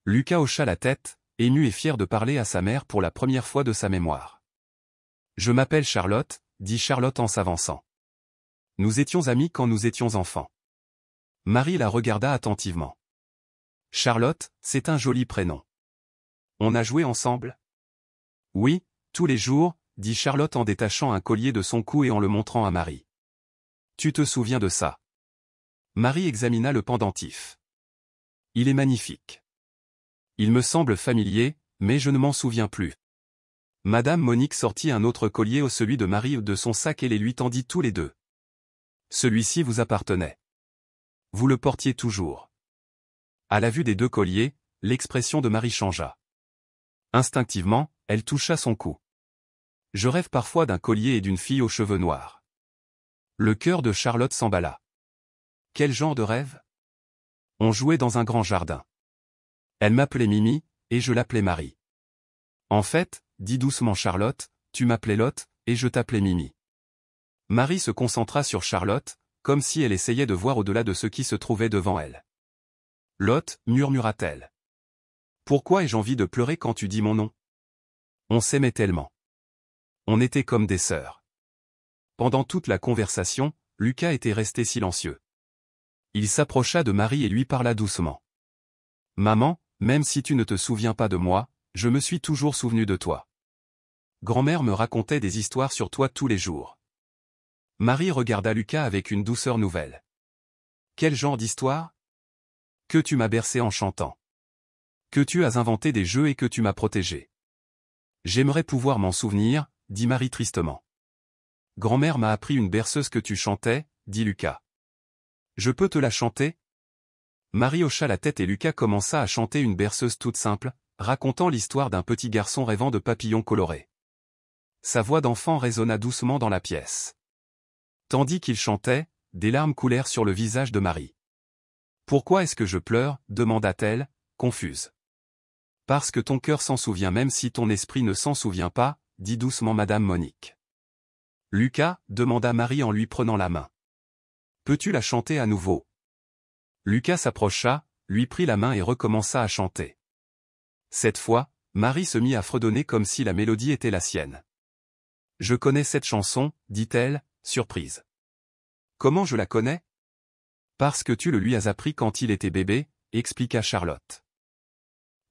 Lucas hocha la tête, ému et fier de parler à sa mère pour la première fois de sa mémoire. « Je m'appelle Charlotte, » dit Charlotte en s'avançant. « Nous étions amis quand nous étions enfants. » Marie la regarda attentivement. « Charlotte, c'est un joli prénom. On a joué ensemble ? » « Oui, tous les jours, » dit Charlotte en détachant un collier de son cou et en le montrant à Marie. « Tu te souviens de ça ? » Marie examina le pendentif. « Il est magnifique. Il me semble familier, mais je ne m'en souviens plus. » Madame Monique sortit un autre collier au celui de Marie de son sac et les lui tendit tous les deux. « Celui-ci vous appartenait. Vous le portiez toujours. » À la vue des deux colliers, l'expression de Marie changea. Instinctivement, elle toucha son cou. « Je rêve parfois d'un collier et d'une fille aux cheveux noirs. » Le cœur de Charlotte s'emballa. « Quel genre de rêve ? » On jouait dans un grand jardin. Elle m'appelait Mimi, et je l'appelais Marie. « En fait, » dit doucement Charlotte, « tu m'appelais Lotte, et je t'appelais Mimi. » Marie se concentra sur Charlotte, comme si elle essayait de voir au-delà de ce qui se trouvait devant elle. « Lotte, » murmura-t-elle. « Pourquoi ai-je envie de pleurer quand tu dis mon nom ? On s'aimait tellement. On était comme des sœurs. » Pendant toute la conversation, Lucas était resté silencieux. Il s'approcha de Marie et lui parla doucement. « Maman, même si tu ne te souviens pas de moi, je me suis toujours souvenu de toi. Grand-mère me racontait des histoires sur toi tous les jours. » Marie regarda Lucas avec une douceur nouvelle. « Quel genre d'histoire ? Que tu m'as bercé en chantant. Que tu as inventé des jeux et que tu m'as protégé. J'aimerais pouvoir m'en souvenir, » dit Marie tristement. « Grand-mère m'a appris une berceuse que tu chantais, » dit Lucas. « Je peux te la chanter ? » Marie hocha la tête et Lucas commença à chanter une berceuse toute simple, racontant l'histoire d'un petit garçon rêvant de papillons colorés. Sa voix d'enfant résonna doucement dans la pièce. Tandis qu'il chantait, des larmes coulèrent sur le visage de Marie. « Pourquoi est-ce que je pleure ? » demanda-t-elle, confuse. « Parce que ton cœur s'en souvient même si ton esprit ne s'en souvient pas, » dit doucement Madame Monique. « Lucas, » demanda Marie en lui prenant la main. « Peux-tu la chanter à nouveau ?» Lucas s'approcha, lui prit la main et recommença à chanter. Cette fois, Marie se mit à fredonner comme si la mélodie était la sienne. « Je connais cette chanson, » dit-elle, surprise. « Comment je la connais ? » Parce que tu le lui as appris quand il était bébé, expliqua Charlotte.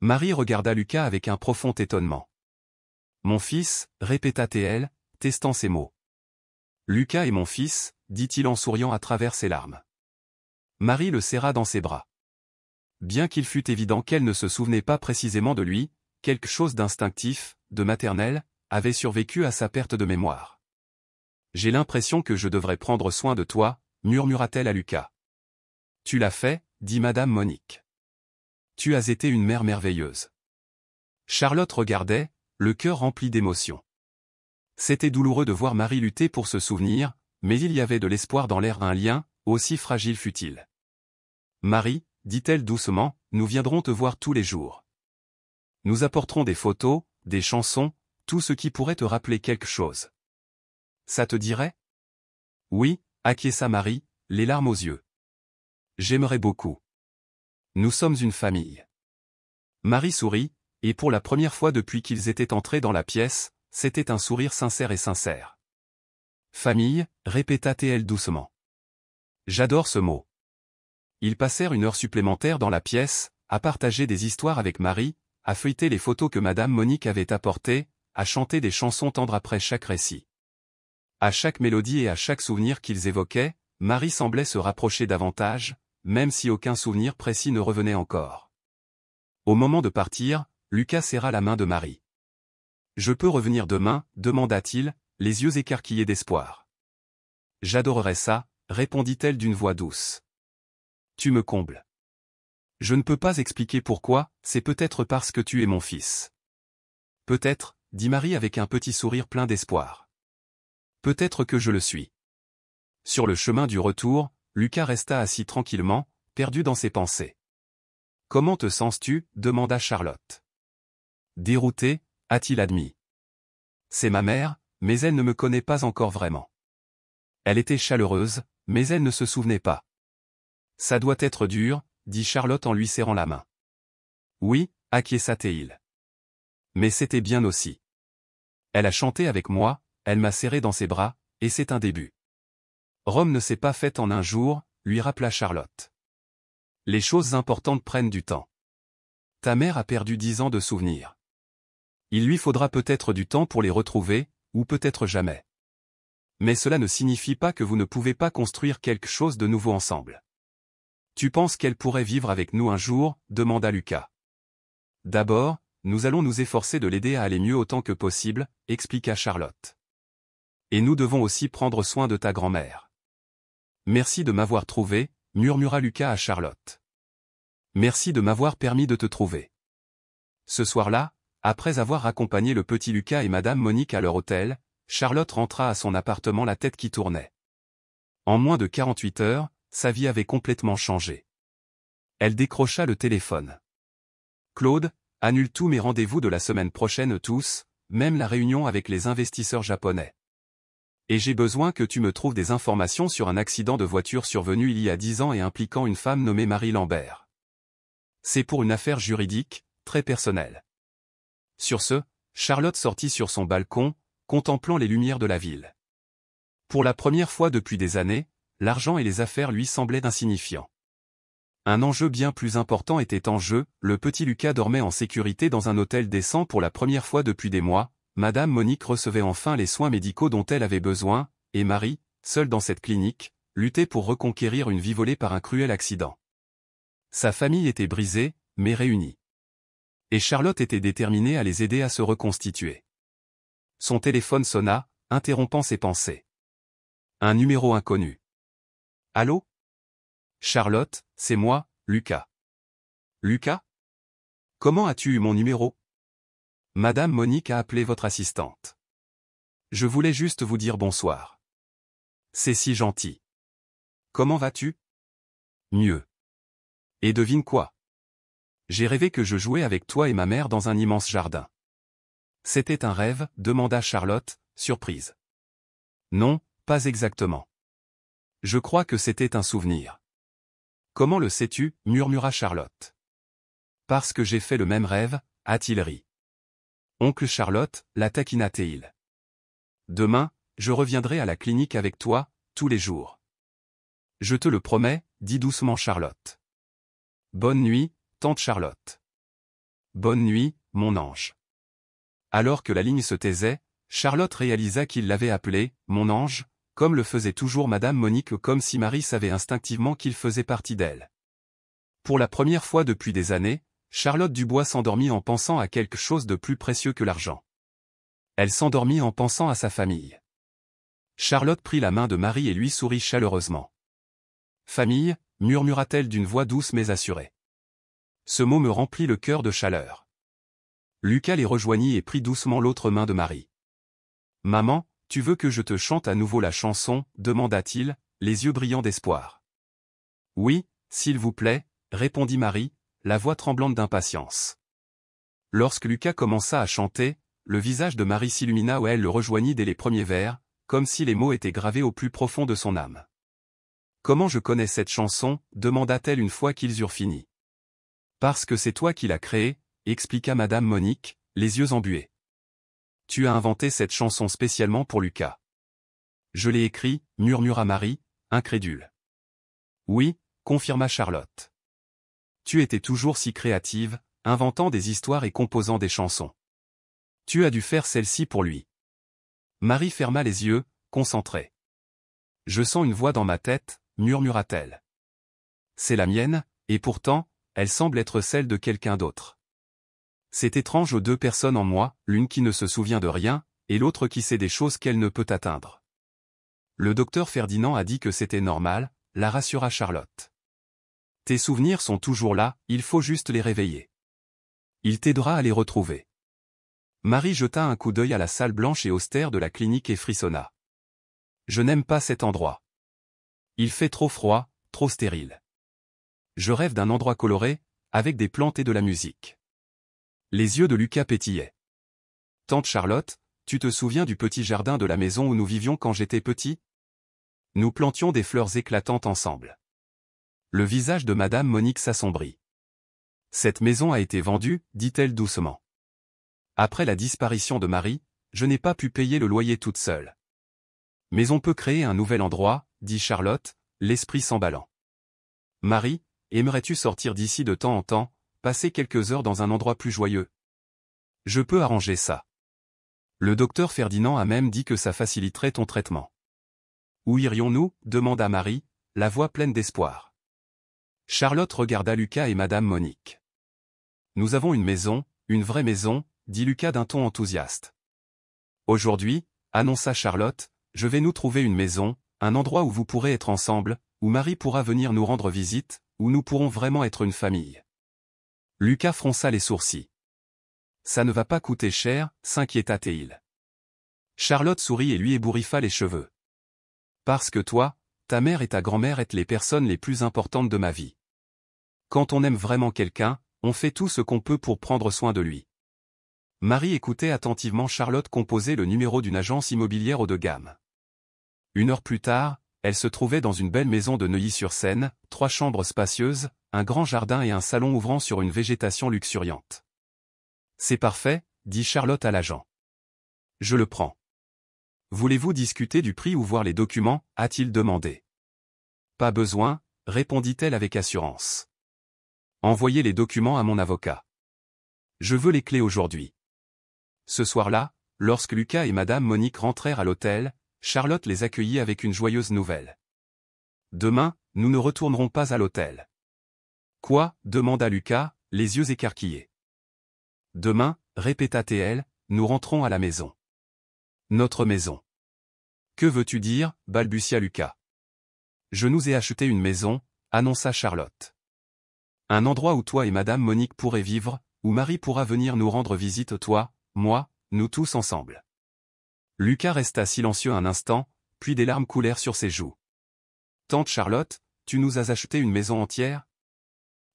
Marie regarda Lucas avec un profond étonnement. « Mon fils, » répéta-t-elle, testant ses mots. « Lucas est mon fils, » dit-il en souriant à travers ses larmes. Marie le serra dans ses bras. Bien qu'il fût évident qu'elle ne se souvenait pas précisément de lui, quelque chose d'instinctif, de maternel, avait survécu à sa perte de mémoire. « J'ai l'impression que je devrais prendre soin de toi, » murmura-t-elle à Lucas. « Tu l'as fait, » dit Madame Monique. « Tu as été une mère merveilleuse. » Charlotte regardait, le cœur rempli d'émotion. C'était douloureux de voir Marie lutter pour se souvenir, mais il y avait de l'espoir dans l'air, un lien, aussi fragile fût-il. « Marie, » dit-elle doucement, « nous viendrons te voir tous les jours. Nous apporterons des photos, des chansons, tout ce qui pourrait te rappeler quelque chose. Ça te dirait ? » « Oui, » acquiesça Marie, les larmes aux yeux. « J'aimerais beaucoup. Nous sommes une famille. » Marie sourit, et pour la première fois depuis qu'ils étaient entrés dans la pièce, c'était un sourire sincère et sincère. « Famille » répéta-t-elle doucement. « J'adore ce mot. Ils passèrent une heure supplémentaire dans la pièce, à partager des histoires avec Marie, à feuilleter les photos que Madame Monique avait apportées, à chanter des chansons tendres après chaque récit. À chaque mélodie et à chaque souvenir qu'ils évoquaient, Marie semblait se rapprocher davantage, même si aucun souvenir précis ne revenait encore. Au moment de partir, Lucas serra la main de Marie. « Je peux revenir demain ?» demanda-t-il, les yeux écarquillés d'espoir. « J'adorerais ça », répondit-elle d'une voix douce. « Tu me combles. Je ne peux pas expliquer pourquoi, c'est peut-être parce que tu es mon fils. »« Peut-être », dit Marie avec un petit sourire plein d'espoir. « Peut-être que je le suis. » Sur le chemin du retour, Lucas resta assis tranquillement, perdu dans ses pensées. « Comment te sens-tu » demanda Charlotte. Dérouté, a-t-il admis. C'est ma mère, mais elle ne me connaît pas encore vraiment. Elle était chaleureuse, mais elle ne se souvenait pas. Ça doit être dur, dit Charlotte en lui serrant la main. Oui, acquiesça-t-il. Mais c'était bien aussi. Elle a chanté avec moi, elle m'a serré dans ses bras, et c'est un début. Rome ne s'est pas faite en un jour, lui rappela Charlotte. Les choses importantes prennent du temps. Ta mère a perdu 10 ans de souvenirs. Il lui faudra peut-être du temps pour les retrouver, ou peut-être jamais. Mais cela ne signifie pas que vous ne pouvez pas construire quelque chose de nouveau ensemble. Tu penses qu'elle pourrait vivre avec nous un jour, demanda Lucas. D'abord, nous allons nous efforcer de l'aider à aller mieux autant que possible, expliqua Charlotte. Et nous devons aussi prendre soin de ta grand-mère. Merci de m'avoir trouvé, murmura Lucas à Charlotte. Merci de m'avoir permis de te trouver. Ce soir-là, après avoir accompagné le petit Lucas et Madame Monique à leur hôtel, Charlotte rentra à son appartement la tête qui tournait. En moins de 48 heures, sa vie avait complètement changé. Elle décrocha le téléphone. « Claude, annule tous mes rendez-vous de la semaine prochaine tous, même la réunion avec les investisseurs japonais. Et j'ai besoin que tu me trouves des informations sur un accident de voiture survenu il y a 10 ans et impliquant une femme nommée Marie Lambert. C'est pour une affaire juridique, très personnelle. » Sur ce, Charlotte sortit sur son balcon, contemplant les lumières de la ville. Pour la première fois depuis des années, l'argent et les affaires lui semblaient insignifiants. Un enjeu bien plus important était en jeu, le petit Lucas dormait en sécurité dans un hôtel décent pour la première fois depuis des mois, Madame Monique recevait enfin les soins médicaux dont elle avait besoin, et Marie, seule dans cette clinique, luttait pour reconquérir une vie volée par un cruel accident. Sa famille était brisée, mais réunie. Et Charlotte était déterminée à les aider à se reconstituer. Son téléphone sonna, interrompant ses pensées. Un numéro inconnu. « Allô ? Charlotte, c'est moi, Lucas. »« Lucas ? Comment as-tu eu mon numéro ? Madame Monique a appelé votre assistante. Je voulais juste vous dire bonsoir. C'est si gentil. Comment vas-tu ? Mieux. Et devine quoi ? J'ai rêvé que je jouais avec toi et ma mère dans un immense jardin. C'était un rêve, demanda Charlotte, surprise. Non, pas exactement. Je crois que c'était un souvenir. Comment le sais-tu ? Murmura Charlotte. Parce que j'ai fait le même rêve, a-t-il ri. Oncle Charlotte, la taquina-t-il. Demain, je reviendrai à la clinique avec toi, tous les jours. Je te le promets, dit doucement Charlotte. Bonne nuit, tante Charlotte. Bonne nuit, mon ange. Alors que la ligne se taisait, Charlotte réalisa qu'il l'avait appelé « mon ange », comme le faisait toujours Madame Monique, comme si Marie savait instinctivement qu'il faisait partie d'elle. Pour la première fois depuis des années, Charlotte Dubois s'endormit en pensant à quelque chose de plus précieux que l'argent. Elle s'endormit en pensant à sa famille. Charlotte prit la main de Marie et lui sourit chaleureusement. « Famille » murmura-t-elle d'une voix douce mais assurée. Ce mot me remplit le cœur de chaleur. Lucas les rejoignit et prit doucement l'autre main de Marie. « Maman, tu veux que je te chante à nouveau la chanson » demanda-t-il, les yeux brillants d'espoir. « Oui, s'il vous plaît » répondit Marie, la voix tremblante d'impatience. Lorsque Lucas commença à chanter, le visage de Marie s'illumina et elle le rejoignit dès les premiers vers, comme si les mots étaient gravés au plus profond de son âme. « Comment je connais cette chanson » demanda-t-elle une fois qu'ils eurent fini. « Parce que c'est toi qui l'as créée » expliqua Madame Monique, les yeux embués. « Tu as inventé cette chanson spécialement pour Lucas. »« Je l'ai écrit » murmura Marie, incrédule. « Oui, confirma Charlotte. Tu étais toujours si créative, inventant des histoires et composant des chansons. Tu as dû faire celle-ci pour lui. Marie ferma les yeux, concentrée. Je sens une voix dans ma tête, murmura-t-elle. C'est la mienne, et pourtant, elle semble être celle de quelqu'un d'autre. C'est étrange aux deux personnes en moi, l'une qui ne se souvient de rien, et l'autre qui sait des choses qu'elle ne peut atteindre. Le docteur Ferdinand a dit que c'était normal, la rassura Charlotte. Tes souvenirs sont toujours là, il faut juste les réveiller. Il t'aidera à les retrouver. Marie jeta un coup d'œil à la salle blanche et austère de la clinique et frissonna. Je n'aime pas cet endroit. Il fait trop froid, trop stérile. Je rêve d'un endroit coloré, avec des plantes et de la musique. Les yeux de Lucas pétillaient. Tante Charlotte, tu te souviens du petit jardin de la maison où nous vivions quand j'étais petit? Nous plantions des fleurs éclatantes ensemble. Le visage de Madame Monique s'assombrit. Cette maison a été vendue, dit-elle doucement. Après la disparition de Marie, je n'ai pas pu payer le loyer toute seule. Mais on peut créer un nouvel endroit, dit Charlotte, l'esprit s'emballant. Marie, aimerais-tu sortir d'ici de temps en temps, passer quelques heures dans un endroit plus joyeux? Je peux arranger ça. Le docteur Ferdinand a même dit que ça faciliterait ton traitement. Où irions-nous? Demanda Marie, la voix pleine d'espoir. Charlotte regarda Lucas et Madame Monique. Nous avons une maison, une vraie maison, dit Lucas d'un ton enthousiaste. Aujourd'hui, annonça Charlotte, je vais nous trouver une maison, un endroit où vous pourrez être ensemble, où Marie pourra venir nous rendre visite, où nous pourrons vraiment être une famille. Lucas fronça les sourcils. Ça ne va pas coûter cher, s'inquiéta-t-il. Charlotte sourit et lui ébouriffa les cheveux. Parce que toi, ta mère et ta grand-mère êtes les personnes les plus importantes de ma vie. Quand on aime vraiment quelqu'un, on fait tout ce qu'on peut pour prendre soin de lui. Marie écoutait attentivement Charlotte composer le numéro d'une agence immobilière haut de gamme. 1 heure plus tard, elle se trouvait dans une belle maison de Neuilly-sur-Seine, 3 chambres spacieuses, un grand jardin et un salon ouvrant sur une végétation luxuriante. C'est parfait, dit Charlotte à l'agent. Je le prends. Voulez-vous discuter du prix ou voir les documents, a-t-il demandé. Pas besoin, répondit-elle avec assurance. Envoyez les documents à mon avocat. Je veux les clés aujourd'hui. Ce soir-là, lorsque Lucas et Madame Monique rentrèrent à l'hôtel, Charlotte les accueillit avec une joyeuse nouvelle. Demain, nous ne retournerons pas à l'hôtel. Quoi? Demanda Lucas, les yeux écarquillés. Demain, répéta-t-elle, nous rentrons à la maison. Notre maison. Que veux-tu dire? Balbutia Lucas. Je nous ai acheté une maison, annonça Charlotte. Un endroit où toi et Madame Monique pourraient vivre, où Marie pourra venir nous rendre visite, toi, moi, nous tous ensemble. Lucas resta silencieux un instant, puis des larmes coulèrent sur ses joues. Tante Charlotte, tu nous as acheté une maison entière?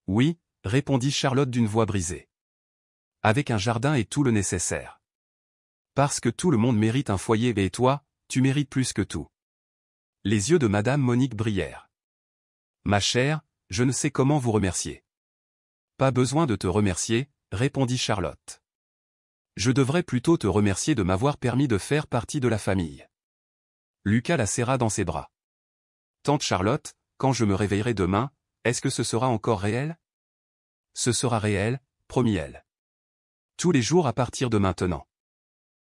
Oui, répondit Charlotte d'une voix brisée. Avec un jardin et tout le nécessaire. Parce que tout le monde mérite un foyer et toi, tu mérites plus que tout. Les yeux de Madame Monique brillèrent. Ma chère, je ne sais comment vous remercier. Pas besoin de te remercier, répondit Charlotte. Je devrais plutôt te remercier de m'avoir permis de faire partie de la famille. Lucas la serra dans ses bras. Tante Charlotte, quand je me réveillerai demain, est-ce que ce sera encore réel? Ce sera réel, promit-elle. Tous les jours à partir de maintenant.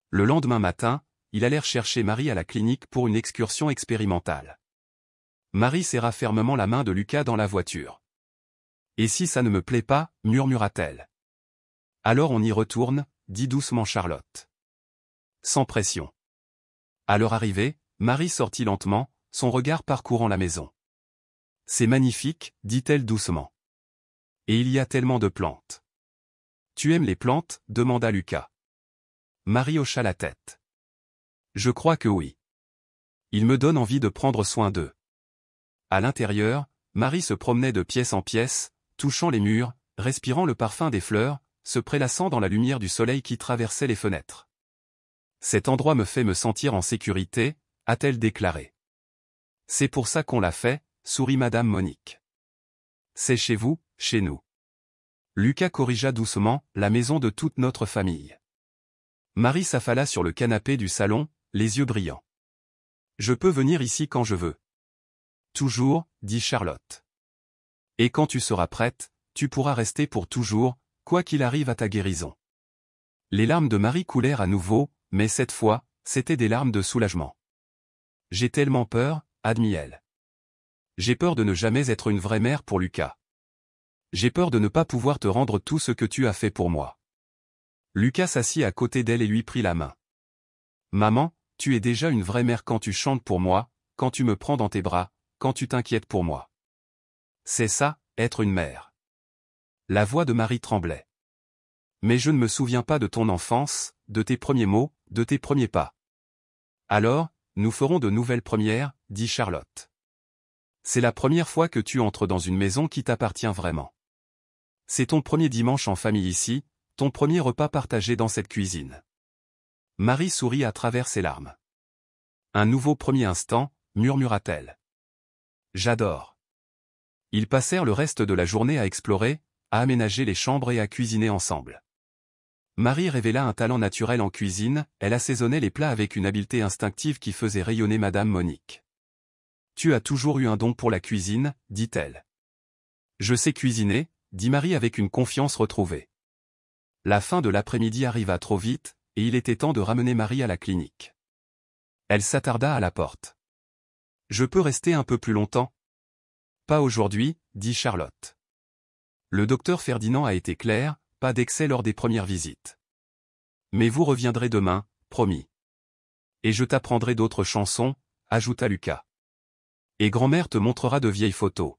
Le lendemain matin, ils allèrent chercher Marie à la clinique pour une excursion expérimentale. Marie serra fermement la main de Lucas dans la voiture. Et si ça ne me plaît pas, murmura-t-elle. Alors on y retourne, dit doucement Charlotte. Sans pression. À leur arrivée, Marie sortit lentement, son regard parcourant la maison. C'est magnifique, dit-elle doucement. Et il y a tellement de plantes. Tu aimes les plantes? Demanda Lucas. Marie hocha la tête. Je crois que oui. Il me donne envie de prendre soin d'eux. À l'intérieur, Marie se promenait de pièce en pièce, touchant les murs, respirant le parfum des fleurs, se prélassant dans la lumière du soleil qui traversait les fenêtres. Cet endroit me fait me sentir en sécurité, a-t-elle déclaré. C'est pour ça qu'on l'a fait, sourit Madame Monique. C'est chez vous, chez nous. Lucas corrigea doucement, la maison de toute notre famille. Marie s'affala sur le canapé du salon, les yeux brillants. Je peux venir ici quand je veux. Toujours, dit Charlotte. Et quand tu seras prête, tu pourras rester pour toujours, quoi qu'il arrive à ta guérison. Les larmes de Marie coulèrent à nouveau, mais cette fois, c'étaient des larmes de soulagement. J'ai tellement peur, admit-elle. J'ai peur de ne jamais être une vraie mère pour Lucas. J'ai peur de ne pas pouvoir te rendre tout ce que tu as fait pour moi. Lucas s'assit à côté d'elle et lui prit la main. Maman, tu es déjà une vraie mère quand tu chantes pour moi, quand tu me prends dans tes bras, quand tu t'inquiètes pour moi. C'est ça, être une mère. La voix de Marie tremblait. Mais je ne me souviens pas de ton enfance, de tes premiers mots, de tes premiers pas. Alors, nous ferons de nouvelles premières, dit Charlotte. C'est la première fois que tu entres dans une maison qui t'appartient vraiment. C'est ton premier dimanche en famille ici, ton premier repas partagé dans cette cuisine. Marie sourit à travers ses larmes. Un nouveau premier instant, murmura-t-elle. J'adore. Ils passèrent le reste de la journée à explorer, à aménager les chambres et à cuisiner ensemble. Marie révéla un talent naturel en cuisine, elle assaisonnait les plats avec une habileté instinctive qui faisait rayonner Madame Monique. Tu as toujours eu un don pour la cuisine, dit-elle. Je sais cuisiner, dit Marie avec une confiance retrouvée. La fin de l'après-midi arriva trop vite, et il était temps de ramener Marie à la clinique. Elle s'attarda à la porte. Je peux rester un peu plus longtemps? Pas aujourd'hui, dit Charlotte. Le docteur Ferdinand a été clair, pas d'excès lors des premières visites. Mais vous reviendrez demain, promis. Et je t'apprendrai d'autres chansons, ajouta Lucas. Et grand-mère te montrera de vieilles photos.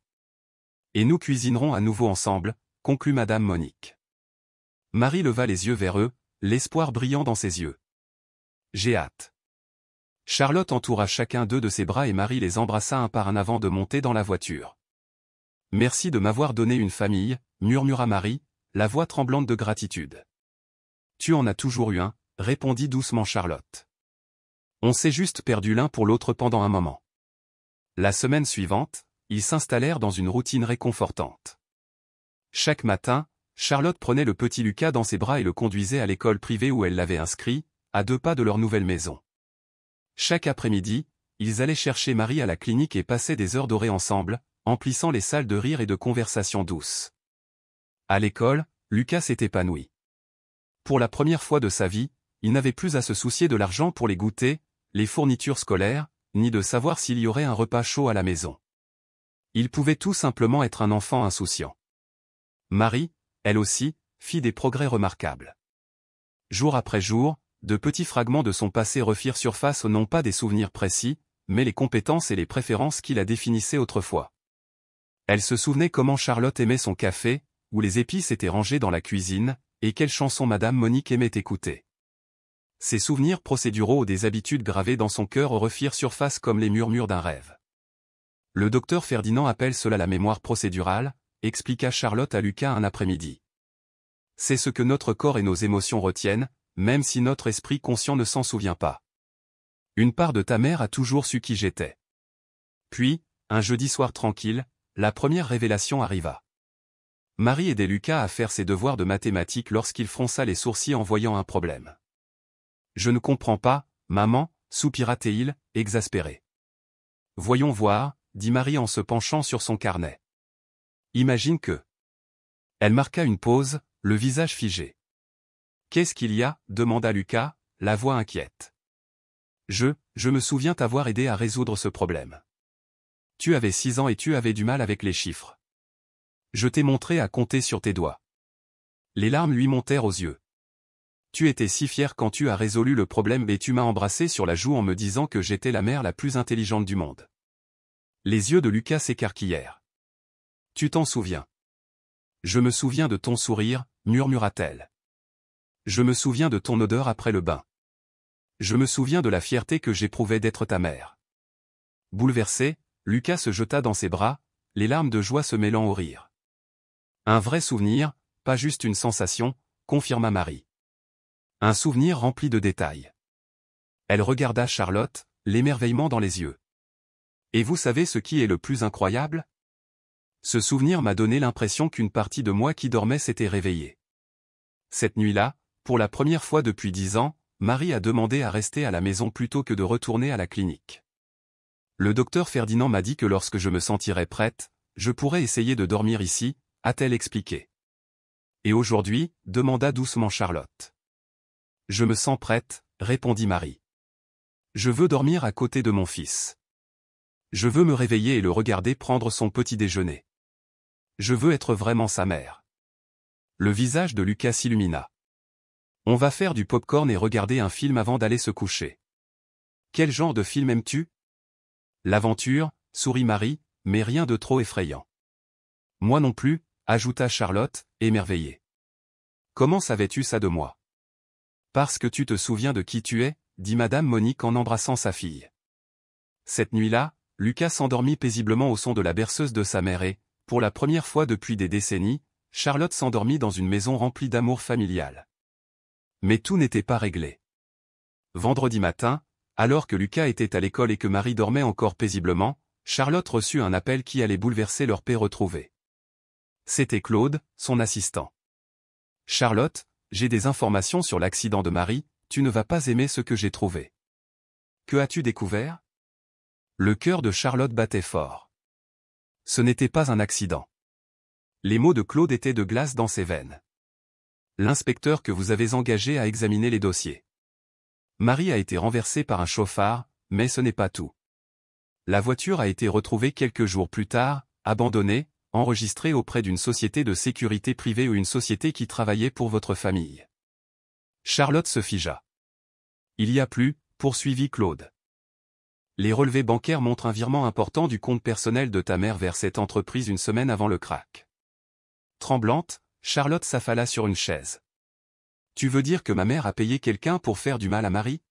Et nous cuisinerons à nouveau ensemble, conclut Madame Monique. Marie leva les yeux vers eux, l'espoir brillant dans ses yeux. J'ai hâte. Charlotte entoura chacun d'eux de ses bras et Marie les embrassa un par un avant de monter dans la voiture. Merci de m'avoir donné une famille, murmura Marie, la voix tremblante de gratitude. Tu en as toujours eu un, répondit doucement Charlotte. On s'est juste perdu l'un pour l'autre pendant un moment. La semaine suivante, ils s'installèrent dans une routine réconfortante. Chaque matin, Charlotte prenait le petit Lucas dans ses bras et le conduisait à l'école privée où elle l'avait inscrit, à 2 pas de leur nouvelle maison. Chaque après-midi, ils allaient chercher Marie à la clinique et passaient des heures dorées ensemble, emplissant les salles de rire et de conversations douces. À l'école, Lucas s'épanouit. Pour la première fois de sa vie, il n'avait plus à se soucier de l'argent pour les goûters, les fournitures scolaires, ni de savoir s'il y aurait un repas chaud à la maison. Il pouvait tout simplement être un enfant insouciant. Marie, elle aussi, fit des progrès remarquables. Jour après jour, de petits fragments de son passé refirent surface non pas des souvenirs précis, mais les compétences et les préférences qui la définissaient autrefois. Elle se souvenait comment Charlotte aimait son café, où les épices étaient rangées dans la cuisine, et quelles chansons Madame Monique aimait écouter. Ces souvenirs procéduraux ou des habitudes gravées dans son cœur refirent surface comme les murmures d'un rêve. Le docteur Ferdinand appelle cela la mémoire procédurale, expliqua Charlotte à Lucas un après-midi. C'est ce que notre corps et nos émotions retiennent, même si notre esprit conscient ne s'en souvient pas. Une part de ta mère a toujours su qui j'étais. Puis, un jeudi soir tranquille, la première révélation arriva. Marie aidait Lucas à faire ses devoirs de mathématiques lorsqu'il fronça les sourcils en voyant un problème. Je ne comprends pas, maman, soupira-t-il, exaspéré. Voyons voir, dit Marie en se penchant sur son carnet. Imagine que. Elle marqua une pause, le visage figé. Qu'est-ce qu'il y a, demanda Lucas, la voix inquiète. Je me souviens t'avoir aidé à résoudre ce problème. Tu avais 6 ans et tu avais du mal avec les chiffres. Je t'ai montré à compter sur tes doigts. Les larmes lui montèrent aux yeux. Tu étais si fier quand tu as résolu le problème et tu m'as embrassé sur la joue en me disant que j'étais la mère la plus intelligente du monde. Les yeux de Lucas s'écarquillèrent. Tu t'en souviens. Je me souviens de ton sourire, murmura-t-elle. Je me souviens de ton odeur après le bain. Je me souviens de la fierté que j'éprouvais d'être ta mère. Bouleversé, Lucas se jeta dans ses bras, les larmes de joie se mêlant au rire. Un vrai souvenir, pas juste une sensation, confirma Marie. Un souvenir rempli de détails. Elle regarda Charlotte, l'émerveillement dans les yeux. Et vous savez ce qui est le plus incroyable? Ce souvenir m'a donné l'impression qu'une partie de moi qui dormait s'était réveillée. Cette nuit-là, pour la première fois depuis 10 ans, Marie a demandé à rester à la maison plutôt que de retourner à la clinique. Le docteur Ferdinand m'a dit que lorsque je me sentirais prête, je pourrais essayer de dormir ici, a-t-elle expliqué. Et aujourd'hui, demanda doucement Charlotte. Je me sens prête, répondit Marie. Je veux dormir à côté de mon fils. Je veux me réveiller et le regarder prendre son petit déjeuner. Je veux être vraiment sa mère. Le visage de Lucas s'illumina. On va faire du popcorn et regarder un film avant d'aller se coucher. Quel genre de film aimes-tu? L'aventure, sourit Marie, mais rien de trop effrayant. Moi non plus, ajouta Charlotte, émerveillée. Comment savais-tu ça de moi? Parce que tu te souviens de qui tu es, dit Madame Monique en embrassant sa fille. Cette nuit-là, Lucas s'endormit paisiblement au son de la berceuse de sa mère et, pour la première fois depuis des décennies, Charlotte s'endormit dans une maison remplie d'amour familial. Mais tout n'était pas réglé. Vendredi matin, alors que Lucas était à l'école et que Marie dormait encore paisiblement, Charlotte reçut un appel qui allait bouleverser leur paix retrouvée. C'était Claude, son assistant. « Charlotte, j'ai des informations sur l'accident de Marie, tu ne vas pas aimer ce que j'ai trouvé. » « Que as-tu découvert ?» Le cœur de Charlotte battait fort. Ce n'était pas un accident. Les mots de Claude étaient de glace dans ses veines. L'inspecteur que vous avez engagé a examiné les dossiers. Marie a été renversée par un chauffard, mais ce n'est pas tout. La voiture a été retrouvée quelques jours plus tard, abandonnée, enregistrée auprès d'une société de sécurité privée ou une société qui travaillait pour votre famille. Charlotte se figea. Il y a plus, poursuivit Claude. Les relevés bancaires montrent un virement important du compte personnel de ta mère vers cette entreprise une semaine avant le krach. Tremblante, Charlotte s'affala sur une chaise. Tu veux dire que ma mère a payé quelqu'un pour faire du mal à Marie?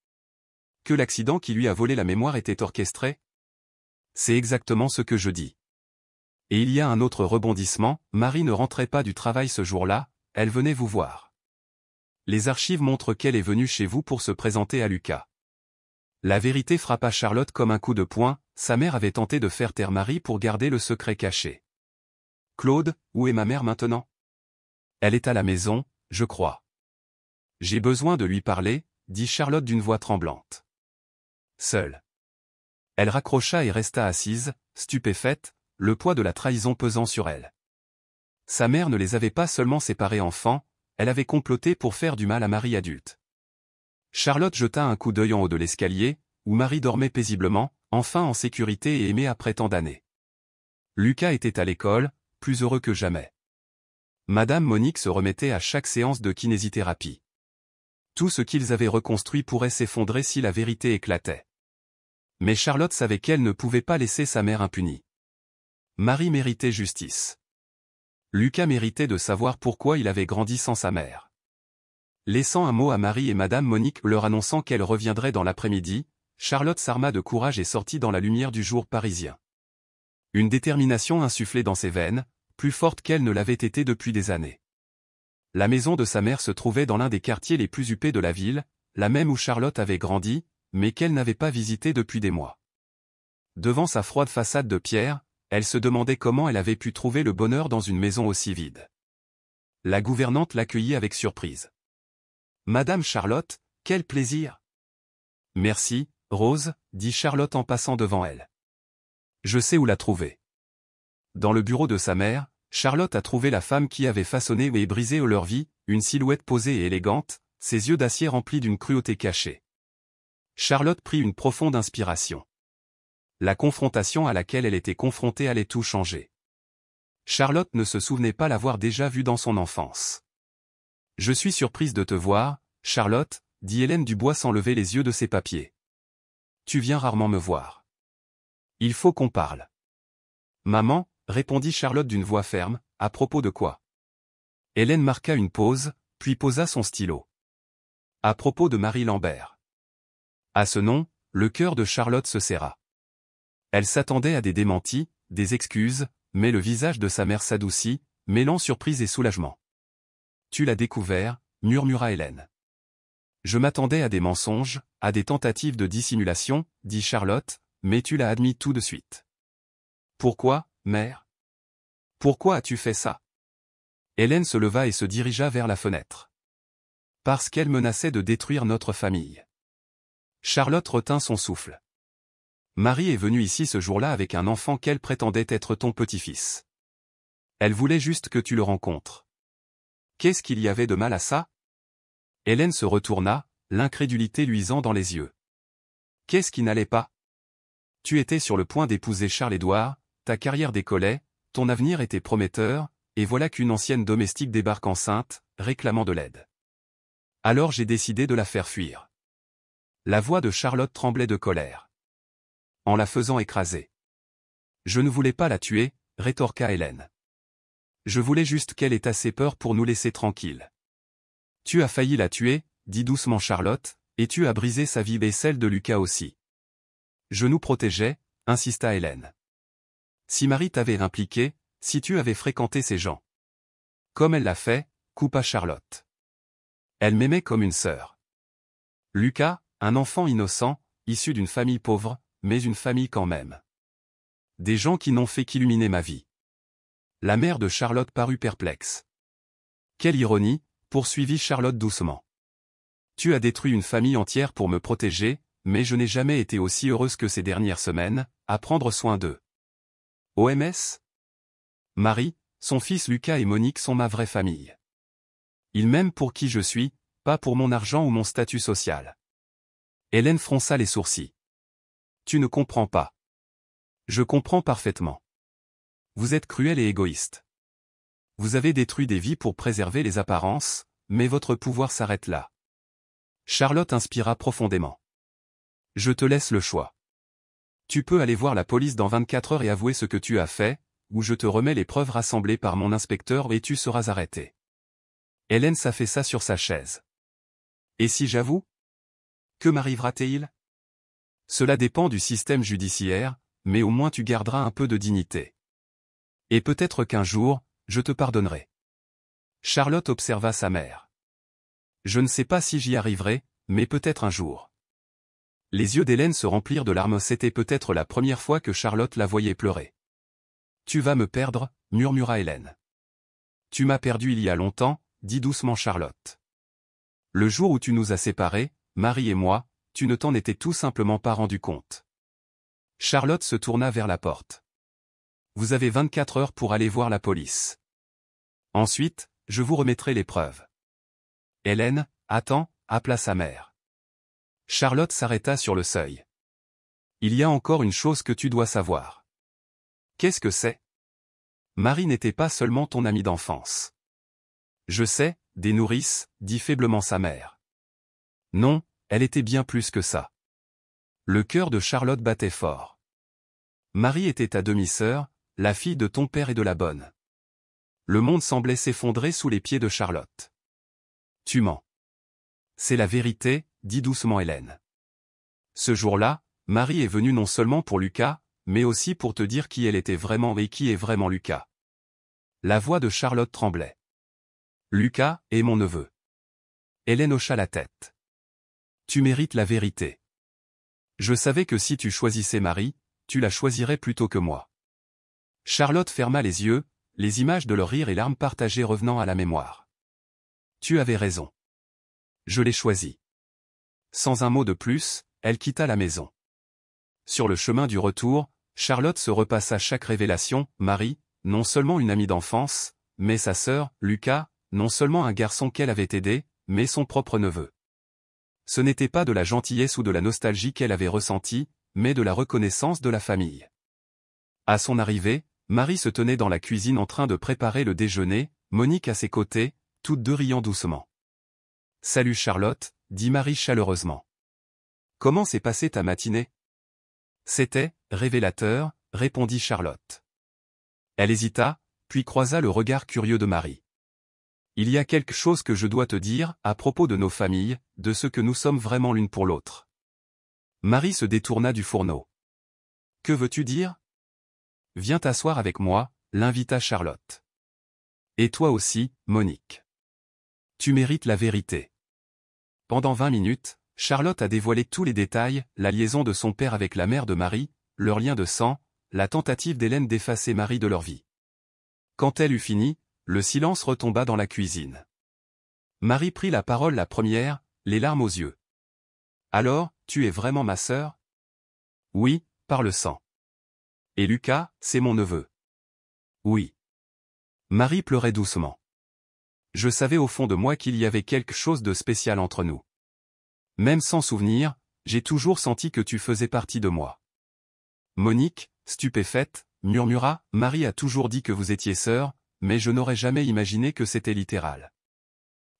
Que l'accident qui lui a volé la mémoire était orchestré? C'est exactement ce que je dis. Et il y a un autre rebondissement, Marie ne rentrait pas du travail ce jour-là, elle venait vous voir. Les archives montrent qu'elle est venue chez vous pour se présenter à Lucas. La vérité frappa Charlotte comme un coup de poing, sa mère avait tenté de faire taire Marie pour garder le secret caché. Claude, où est ma mère maintenant? Elle est à la maison, je crois. J'ai besoin de lui parler, dit Charlotte d'une voix tremblante. Seule. Elle raccrocha et resta assise, stupéfaite, le poids de la trahison pesant sur elle. Sa mère ne les avait pas seulement séparés enfants, elle avait comploté pour faire du mal à Marie adulte. Charlotte jeta un coup d'œil en haut de l'escalier, où Marie dormait paisiblement, enfin en sécurité et aimée après tant d'années. Lucas était à l'école, plus heureux que jamais. Madame Monique se remettait à chaque séance de kinésithérapie. Tout ce qu'ils avaient reconstruit pourrait s'effondrer si la vérité éclatait. Mais Charlotte savait qu'elle ne pouvait pas laisser sa mère impunie. Marie méritait justice. Lucas méritait de savoir pourquoi il avait grandi sans sa mère. Laissant un mot à Marie et Madame Monique leur annonçant qu'elle reviendrait dans l'après-midi, Charlotte s'arma de courage et sortit dans la lumière du jour parisien. Une détermination insufflée dans ses veines, plus forte qu'elle ne l'avait été depuis des années. La maison de sa mère se trouvait dans l'un des quartiers les plus huppés de la ville, la même où Charlotte avait grandi, mais qu'elle n'avait pas visité depuis des mois. Devant sa froide façade de pierre, elle se demandait comment elle avait pu trouver le bonheur dans une maison aussi vide. La gouvernante l'accueillit avec surprise. « Madame Charlotte, quel plaisir !»« Merci, Rose, » dit Charlotte en passant devant elle. « Je sais où la trouver. » Dans le bureau de sa mère, Charlotte a trouvé la femme qui avait façonné et brisé leur vie, une silhouette posée et élégante, ses yeux d'acier remplis d'une cruauté cachée. Charlotte prit une profonde inspiration. La confrontation à laquelle elle était confrontée allait tout changer. Charlotte ne se souvenait pas l'avoir déjà vue dans son enfance. « Je suis surprise de te voir, Charlotte, » dit Hélène Dubois sans lever les yeux de ses papiers. « Tu viens rarement me voir. Il faut qu'on parle. »« Maman, » répondit Charlotte d'une voix ferme, « à propos de quoi ?» Hélène marqua une pause, puis posa son stylo. « À propos de Marie Lambert. » À ce nom, le cœur de Charlotte se serra. Elle s'attendait à des démentis, des excuses, mais le visage de sa mère s'adoucit, mêlant surprise et soulagement. « Tu l'as découvert, » murmura Hélène. « Je m'attendais à des mensonges, à des tentatives de dissimulation, » dit Charlotte, « mais tu l'as admis tout de suite. »« Pourquoi, mère? Pourquoi as-tu fait ça ?» Hélène se leva et se dirigea vers la fenêtre. « Parce qu'elle menaçait de détruire notre famille. » Charlotte retint son souffle. Marie est venue ici ce jour-là avec un enfant qu'elle prétendait être ton petit-fils. Elle voulait juste que tu le rencontres. Qu'est-ce qu'il y avait de mal à ça? Hélène se retourna, l'incrédulité luisant dans les yeux. Qu'est-ce qui n'allait pas? Tu étais sur le point d'épouser Charles-Édouard, ta carrière décollait, ton avenir était prometteur, et voilà qu'une ancienne domestique débarque enceinte, réclamant de l'aide. Alors j'ai décidé de la faire fuir. La voix de Charlotte tremblait de colère. En la faisant écraser. Je ne voulais pas la tuer, rétorqua Hélène. Je voulais juste qu'elle ait assez peur pour nous laisser tranquilles. Tu as failli la tuer, dit doucement Charlotte, et tu as brisé sa vie et celle de Lucas aussi. Je nous protégeais, insista Hélène. Si Marie t'avait impliqué, si tu avais fréquenté ces gens. Comme elle l'a fait, coupa Charlotte. Elle m'aimait comme une sœur. Lucas, un enfant innocent, issu d'une famille pauvre, mais une famille quand même. Des gens qui n'ont fait qu'illuminer ma vie. La mère de Charlotte parut perplexe. Quelle ironie, poursuivit Charlotte doucement. Tu as détruit une famille entière pour me protéger, mais je n'ai jamais été aussi heureuse que ces dernières semaines, à prendre soin d'eux. OMS? Marie, son fils Lucas et Monique sont ma vraie famille. Ils m'aiment pour qui je suis, pas pour mon argent ou mon statut social. Hélène fronça les sourcils. Tu ne comprends pas. Je comprends parfaitement. Vous êtes cruel et égoïste. Vous avez détruit des vies pour préserver les apparences, mais votre pouvoir s'arrête là. Charlotte inspira profondément. Je te laisse le choix. Tu peux aller voir la police dans 24 heures et avouer ce que tu as fait, ou je te remets les preuves rassemblées par mon inspecteur et tu seras arrêté. Hélène s'affaissa sur sa chaise. Et si j'avoue? Que m'arrivera-t-il? Cela dépend du système judiciaire, mais au moins tu garderas un peu de dignité. Et peut-être qu'un jour, je te pardonnerai. Charlotte observa sa mère. Je ne sais pas si j'y arriverai, mais peut-être un jour. Les yeux d'Hélène se remplirent de larmes, c'était peut-être la première fois que Charlotte la voyait pleurer. Tu vas me perdre, murmura Hélène. Tu m'as perdu il y a longtemps, dit doucement Charlotte. Le jour où tu nous as séparés, Marie et moi, tu ne t'en étais tout simplement pas rendu compte. Charlotte se tourna vers la porte. Vous avez 24 heures pour aller voir la police. Ensuite, je vous remettrai les preuves. Hélène, attends, appela sa mère. Charlotte s'arrêta sur le seuil. Il y a encore une chose que tu dois savoir. Qu'est-ce que c'est? Marie n'était pas seulement ton amie d'enfance. Je sais, des nourrices, dit faiblement sa mère. Non, elle était bien plus que ça. Le cœur de Charlotte battait fort. Marie était ta demi-sœur, la fille de ton père et de la bonne. Le monde semblait s'effondrer sous les pieds de Charlotte. Tu mens. C'est la vérité, dit doucement Hélène. Ce jour-là, Marie est venue non seulement pour Lucas, mais aussi pour te dire qui elle était vraiment et qui est vraiment Lucas. La voix de Charlotte tremblait. Lucas est mon neveu. Hélène hocha la tête. Tu mérites la vérité. Je savais que si tu choisissais Marie, tu la choisirais plutôt que moi. Charlotte ferma les yeux, les images de leur rire et larmes partagées revenant à la mémoire. Tu avais raison. Je l'ai choisi. Sans un mot de plus, elle quitta la maison. Sur le chemin du retour, Charlotte se repassa chaque révélation, Marie, non seulement une amie d'enfance, mais sa sœur, Lucas, non seulement un garçon qu'elle avait aidé, mais son propre neveu. Ce n'était pas de la gentillesse ou de la nostalgie qu'elle avait ressentie, mais de la reconnaissance de la famille. À son arrivée, Marie se tenait dans la cuisine en train de préparer le déjeuner, Monique à ses côtés, toutes deux riant doucement. « Salut Charlotte », dit Marie chaleureusement. « Comment s'est passée ta matinée ?» C'était révélateur, répondit Charlotte. Elle hésita, puis croisa le regard curieux de Marie. Il y a quelque chose que je dois te dire, à propos de nos familles, de ce que nous sommes vraiment l'une pour l'autre. Marie se détourna du fourneau. Que veux-tu dire? Viens t'asseoir avec moi, l'invita Charlotte. Et toi aussi, Monique. Tu mérites la vérité. Pendant 20 minutes, Charlotte a dévoilé tous les détails, la liaison de son père avec la mère de Marie, leur lien de sang, la tentative d'Hélène d'effacer Marie de leur vie. Quand elle eut fini, le silence retomba dans la cuisine. Marie prit la parole la première, les larmes aux yeux. « Alors, tu es vraiment ma sœur ?» « Oui, par le sang. Et Lucas, c'est mon neveu. Oui. Marie pleurait doucement. Je savais au fond de moi qu'il y avait quelque chose de spécial entre nous. Même sans souvenir, j'ai toujours senti que tu faisais partie de moi. Monique, stupéfaite, murmura, Marie a toujours dit que vous étiez sœurs, mais je n'aurais jamais imaginé que c'était littéral.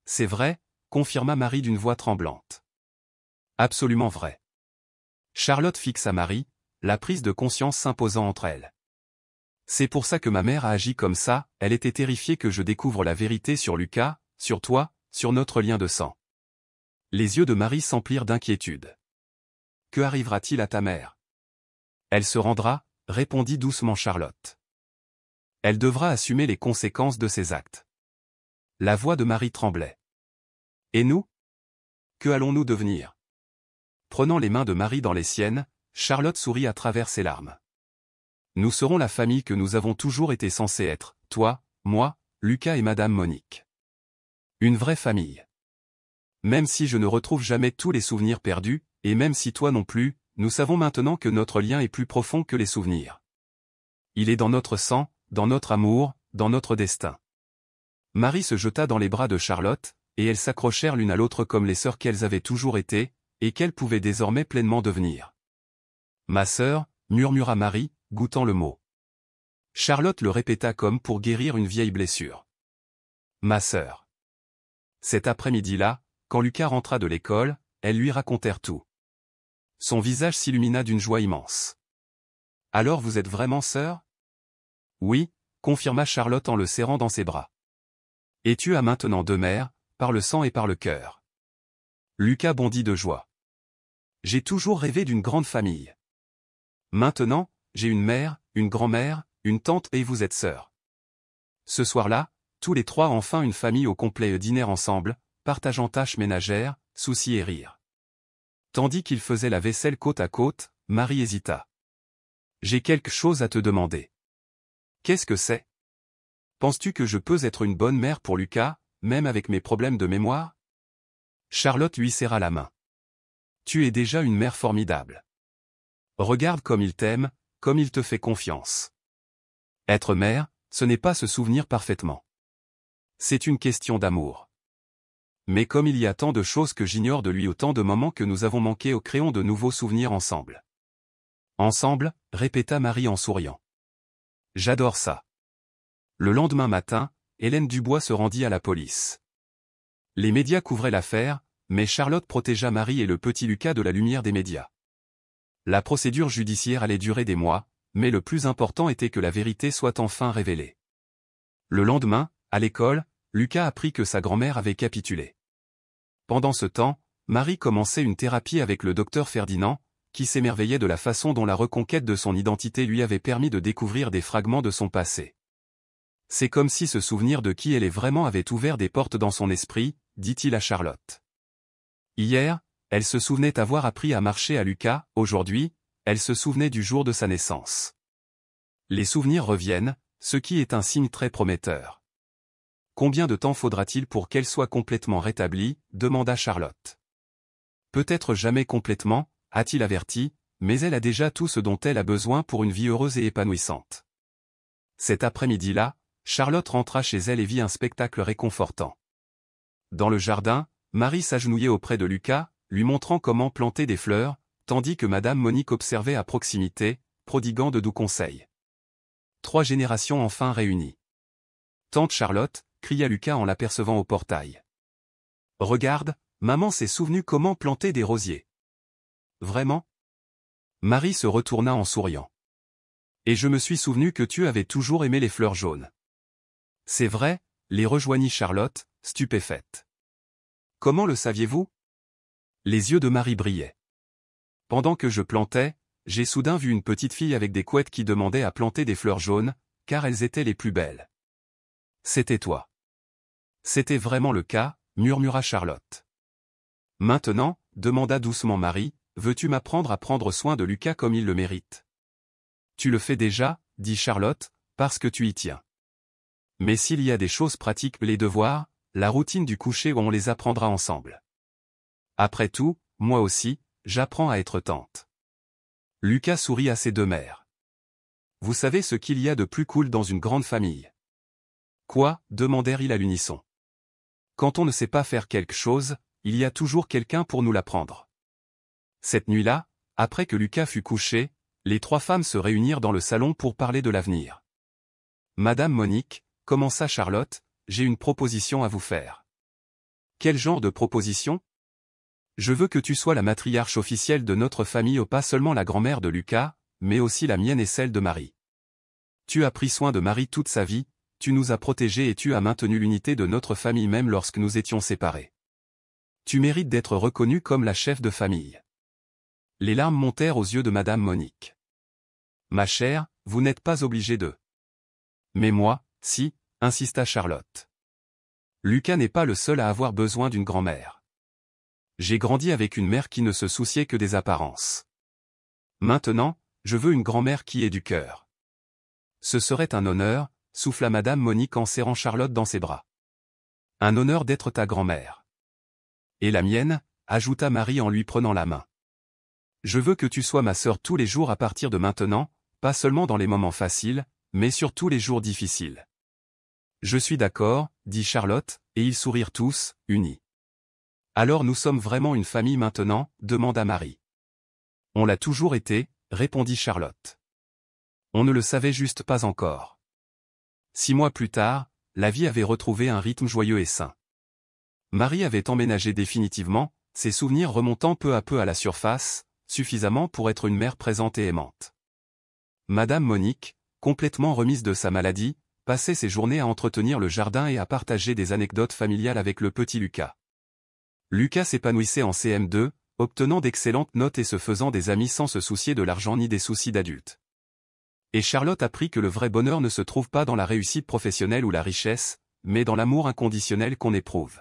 C'est vrai, confirma Marie d'une voix tremblante. Absolument vrai. Charlotte fixa Marie, la prise de conscience s'imposant entre elles. C'est pour ça que ma mère a agi comme ça, elle était terrifiée que je découvre la vérité sur Lucas, sur toi, sur notre lien de sang. Les yeux de Marie s'emplirent d'inquiétude. Que arrivera-t-il à ta mère? Elle se rendra, répondit doucement Charlotte. Elle devra assumer les conséquences de ses actes. La voix de Marie tremblait. Et nous? Que allons-nous devenir? Prenant les mains de Marie dans les siennes, Charlotte sourit à travers ses larmes. Nous serons la famille que nous avons toujours été censés être, toi, moi, Lucas et Madame Monique. Une vraie famille. Même si je ne retrouve jamais tous les souvenirs perdus, et même si toi non plus, nous savons maintenant que notre lien est plus profond que les souvenirs. Il est dans notre sang, dans notre amour, dans notre destin. Marie se jeta dans les bras de Charlotte, et elles s'accrochèrent l'une à l'autre comme les sœurs qu'elles avaient toujours été, et qu'elles pouvaient désormais pleinement devenir. Ma sœur, murmura Marie, goûtant le mot. Charlotte le répéta comme pour guérir une vieille blessure. Ma sœur. Cet après-midi-là, quand Lucas rentra de l'école, elles lui racontèrent tout. Son visage s'illumina d'une joie immense. Alors vous êtes vraiment sœurs? Oui, confirma Charlotte en le serrant dans ses bras. Et tu as maintenant deux mères, par le sang et par le cœur. Lucas bondit de joie. J'ai toujours rêvé d'une grande famille. Maintenant, j'ai une mère, une grand-mère, une tante et vous êtes sœurs. Ce soir-là, tous les trois enfin une famille au complet dînèrent ensemble, partageant tâches ménagères, soucis et rires. Tandis qu'ils faisaient la vaisselle côte à côte, Marie hésita. J'ai quelque chose à te demander. Qu'est-ce que c'est? Penses-tu que je peux être une bonne mère pour Lucas, même avec mes problèmes de mémoire? Charlotte lui serra la main. Tu es déjà une mère formidable. Regarde comme il t'aime, comme il te fait confiance. Être mère, ce n'est pas se souvenir parfaitement. C'est une question d'amour. Mais comme il y a tant de choses que j'ignore de lui, autant de moments que nous avons manqués, créons de nouveaux souvenirs ensemble. Ensemble, répéta Marie en souriant. J'adore ça. Le lendemain matin, Hélène Dubois se rendit à la police. Les médias couvraient l'affaire, mais Charlotte protégea Marie et le petit Lucas de la lumière des médias. La procédure judiciaire allait durer des mois, mais le plus important était que la vérité soit enfin révélée. Le lendemain, à l'école, Lucas apprit que sa grand-mère avait capitulé. Pendant ce temps, Marie commençait une thérapie avec le docteur Ferdinand, qui s'émerveillait de la façon dont la reconquête de son identité lui avait permis de découvrir des fragments de son passé. C'est comme si ce souvenir de qui elle est vraiment avait ouvert des portes dans son esprit, dit-il à Charlotte. Hier, elle se souvenait avoir appris à marcher à Lucas, aujourd'hui, elle se souvenait du jour de sa naissance. Les souvenirs reviennent, ce qui est un signe très prometteur. Combien de temps faudra-t-il pour qu'elle soit complètement rétablie, demanda Charlotte. Peut-être jamais complètement, a-t-il averti, mais elle a déjà tout ce dont elle a besoin pour une vie heureuse et épanouissante. Cet après-midi-là, Charlotte rentra chez elle et vit un spectacle réconfortant. Dans le jardin, Marie s'agenouillait auprès de Lucas, lui montrant comment planter des fleurs, tandis que Madame Monique observait à proximité, prodiguant de doux conseils. 3 générations enfin réunies. Tante Charlotte, cria Lucas en l'apercevant au portail. Regarde, maman s'est souvenue comment planter des rosiers. Vraiment? Marie se retourna en souriant. Et je me suis souvenu que tu avais toujours aimé les fleurs jaunes. C'est vrai, les rejoignit Charlotte, stupéfaite. Comment le saviez-vous? Les yeux de Marie brillaient. Pendant que je plantais, j'ai soudain vu une petite fille avec des couettes qui demandait à planter des fleurs jaunes, car elles étaient les plus belles. C'était toi. C'était vraiment le cas, murmura Charlotte. Maintenant, demanda doucement Marie, veux-tu m'apprendre à prendre soin de Lucas comme il le mérite? Tu le fais déjà, dit Charlotte, parce que tu y tiens. Mais s'il y a des choses pratiques, les devoirs, la routine du coucher, on les apprendra ensemble. Après tout, moi aussi, j'apprends à être tante. Lucas sourit à ses deux mères. Vous savez ce qu'il y a de plus cool dans une grande famille? Quoi? Demandèrent-ils à l'unisson. Quand on ne sait pas faire quelque chose, il y a toujours quelqu'un pour nous l'apprendre. Cette nuit-là, après que Lucas fut couché, les trois femmes se réunirent dans le salon pour parler de l'avenir. Madame Monique, commença Charlotte, j'ai une proposition à vous faire. Quel genre de proposition? Je veux que tu sois la matriarche officielle de notre famille, pas seulement la grand-mère de Lucas, mais aussi la mienne et celle de Marie. Tu as pris soin de Marie toute sa vie, tu nous as protégés et tu as maintenu l'unité de notre famille même lorsque nous étions séparés. Tu mérites d'être reconnue comme la chef de famille. Les larmes montèrent aux yeux de Madame Monique. Ma chère, vous n'êtes pas obligée de. Mais moi, si, insista Charlotte. Lucas n'est pas le seul à avoir besoin d'une grand-mère. J'ai grandi avec une mère qui ne se souciait que des apparences. Maintenant, je veux une grand-mère qui ait du cœur. Ce serait un honneur, souffla Madame Monique en serrant Charlotte dans ses bras. Un honneur d'être ta grand-mère. Et la mienne, ajouta Marie en lui prenant la main. Je veux que tu sois ma sœur tous les jours à partir de maintenant, pas seulement dans les moments faciles, mais sur tous les jours difficiles. Je suis d'accord, dit Charlotte, et ils sourirent tous, unis. Alors nous sommes vraiment une famille maintenant, demanda Marie. On l'a toujours été, répondit Charlotte. On ne le savait juste pas encore. 6 mois plus tard, la vie avait retrouvé un rythme joyeux et sain. Marie avait emménagé définitivement, ses souvenirs remontant peu à peu à la surface, suffisamment pour être une mère présente et aimante. Madame Monique, complètement remise de sa maladie, passait ses journées à entretenir le jardin et à partager des anecdotes familiales avec le petit Lucas. Lucas s'épanouissait en CM2, obtenant d'excellentes notes et se faisant des amis sans se soucier de l'argent ni des soucis d'adulte. Et Charlotte apprit que le vrai bonheur ne se trouve pas dans la réussite professionnelle ou la richesse, mais dans l'amour inconditionnel qu'on éprouve.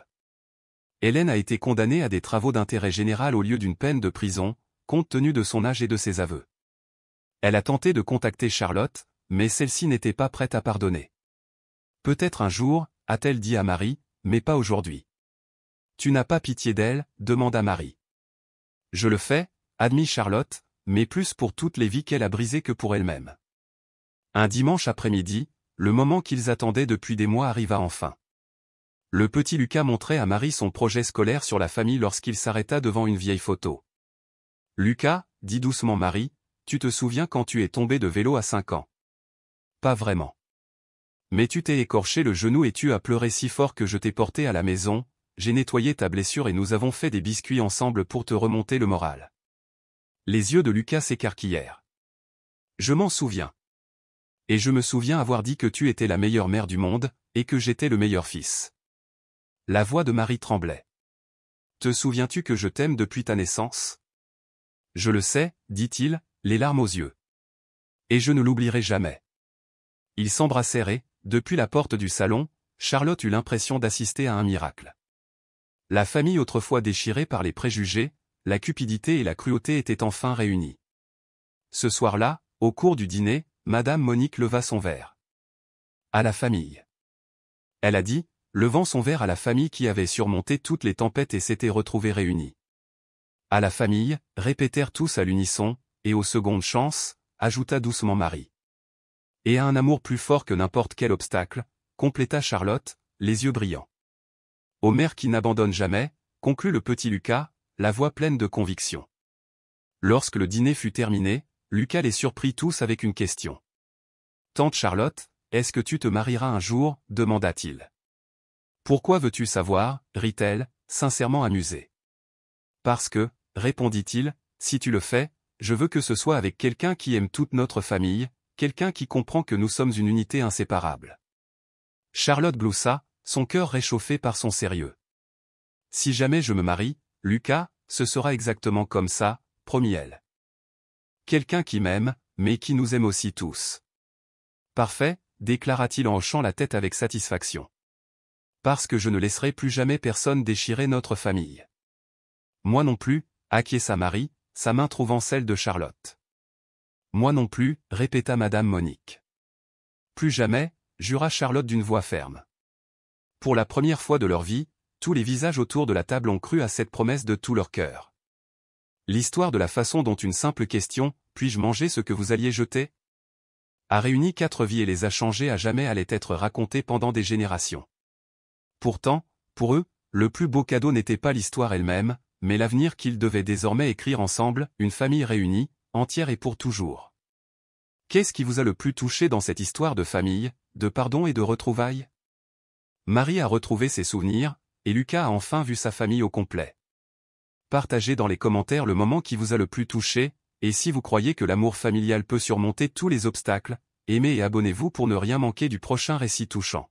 Hélène a été condamnée à des travaux d'intérêt général au lieu d'une peine de prison, compte tenu de son âge et de ses aveux. Elle a tenté de contacter Charlotte, mais celle-ci n'était pas prête à pardonner. Peut-être un jour, a-t-elle dit à Marie, mais pas aujourd'hui. Tu n'as pas pitié d'elle, demanda Marie. Je le fais, admit Charlotte, mais plus pour toutes les vies qu'elle a brisées que pour elle-même. Un dimanche après-midi, le moment qu'ils attendaient depuis des mois arriva enfin. Le petit Lucas montrait à Marie son projet scolaire sur la famille lorsqu'il s'arrêta devant une vieille photo. Lucas, dit doucement Marie, tu te souviens quand tu es tombé de vélo à 5 ans? Pas vraiment. Mais tu t'es écorché le genou et tu as pleuré si fort que je t'ai porté à la maison, j'ai nettoyé ta blessure et nous avons fait des biscuits ensemble pour te remonter le moral. Les yeux de Lucas s'écarquillèrent. Je m'en souviens. Et je me souviens avoir dit que tu étais la meilleure mère du monde, et que j'étais le meilleur fils. La voix de Marie tremblait. Te souviens-tu que je t'aime depuis ta naissance? Je le sais, dit-il, les larmes aux yeux. Et je ne l'oublierai jamais. Ils s'embrassèrent et, depuis la porte du salon, Charlotte eut l'impression d'assister à un miracle. La famille autrefois déchirée par les préjugés, la cupidité et la cruauté étaient enfin réunies. Ce soir-là, au cours du dîner, Madame Monique leva son verre. À la famille. Elle a dit, levant son verre à la famille qui avait surmonté toutes les tempêtes et s'était retrouvée réunie. À la famille, répétèrent tous à l'unisson, et aux secondes chances, ajouta doucement Marie. Et à un amour plus fort que n'importe quel obstacle, compléta Charlotte, les yeux brillants. Aux mères qui n'abandonnent jamais, conclut le petit Lucas, la voix pleine de conviction. Lorsque le dîner fut terminé, Lucas les surprit tous avec une question. Tante Charlotte, est-ce que tu te marieras un jour, demanda-t-il. Pourquoi veux-tu savoir, rit-elle, sincèrement amusée. Parce que, répondit-il, si tu le fais, je veux que ce soit avec quelqu'un qui aime toute notre famille, quelqu'un qui comprend que nous sommes une unité inséparable. Charlotte gloussa, son cœur réchauffé par son sérieux. Si jamais je me marie, Lucas, ce sera exactement comme ça, promit-elle. Quelqu'un qui m'aime, mais qui nous aime aussi tous. Parfait, déclara-t-il en hochant la tête avec satisfaction. Parce que je ne laisserai plus jamais personne déchirer notre famille. Moi non plus, acquiesça Marie, sa main trouvant celle de Charlotte. Moi non plus, répéta Madame Monique. Plus jamais, jura Charlotte d'une voix ferme. Pour la première fois de leur vie, tous les visages autour de la table ont cru à cette promesse de tout leur cœur. L'histoire de la façon dont une simple question « Puis-je manger ce que vous alliez jeter ?» a réuni 4 vies et les a changées à jamais allait être racontée pendant des générations. Pourtant, pour eux, le plus beau cadeau n'était pas l'histoire elle-même, mais l'avenir qu'ils devaient désormais écrire ensemble, une famille réunie, entière et pour toujours. Qu'est-ce qui vous a le plus touché dans cette histoire de famille, de pardon et de retrouvailles? Marie a retrouvé ses souvenirs, et Lucas a enfin vu sa famille au complet. Partagez dans les commentaires le moment qui vous a le plus touché, et si vous croyez que l'amour familial peut surmonter tous les obstacles, aimez et abonnez-vous pour ne rien manquer du prochain récit touchant.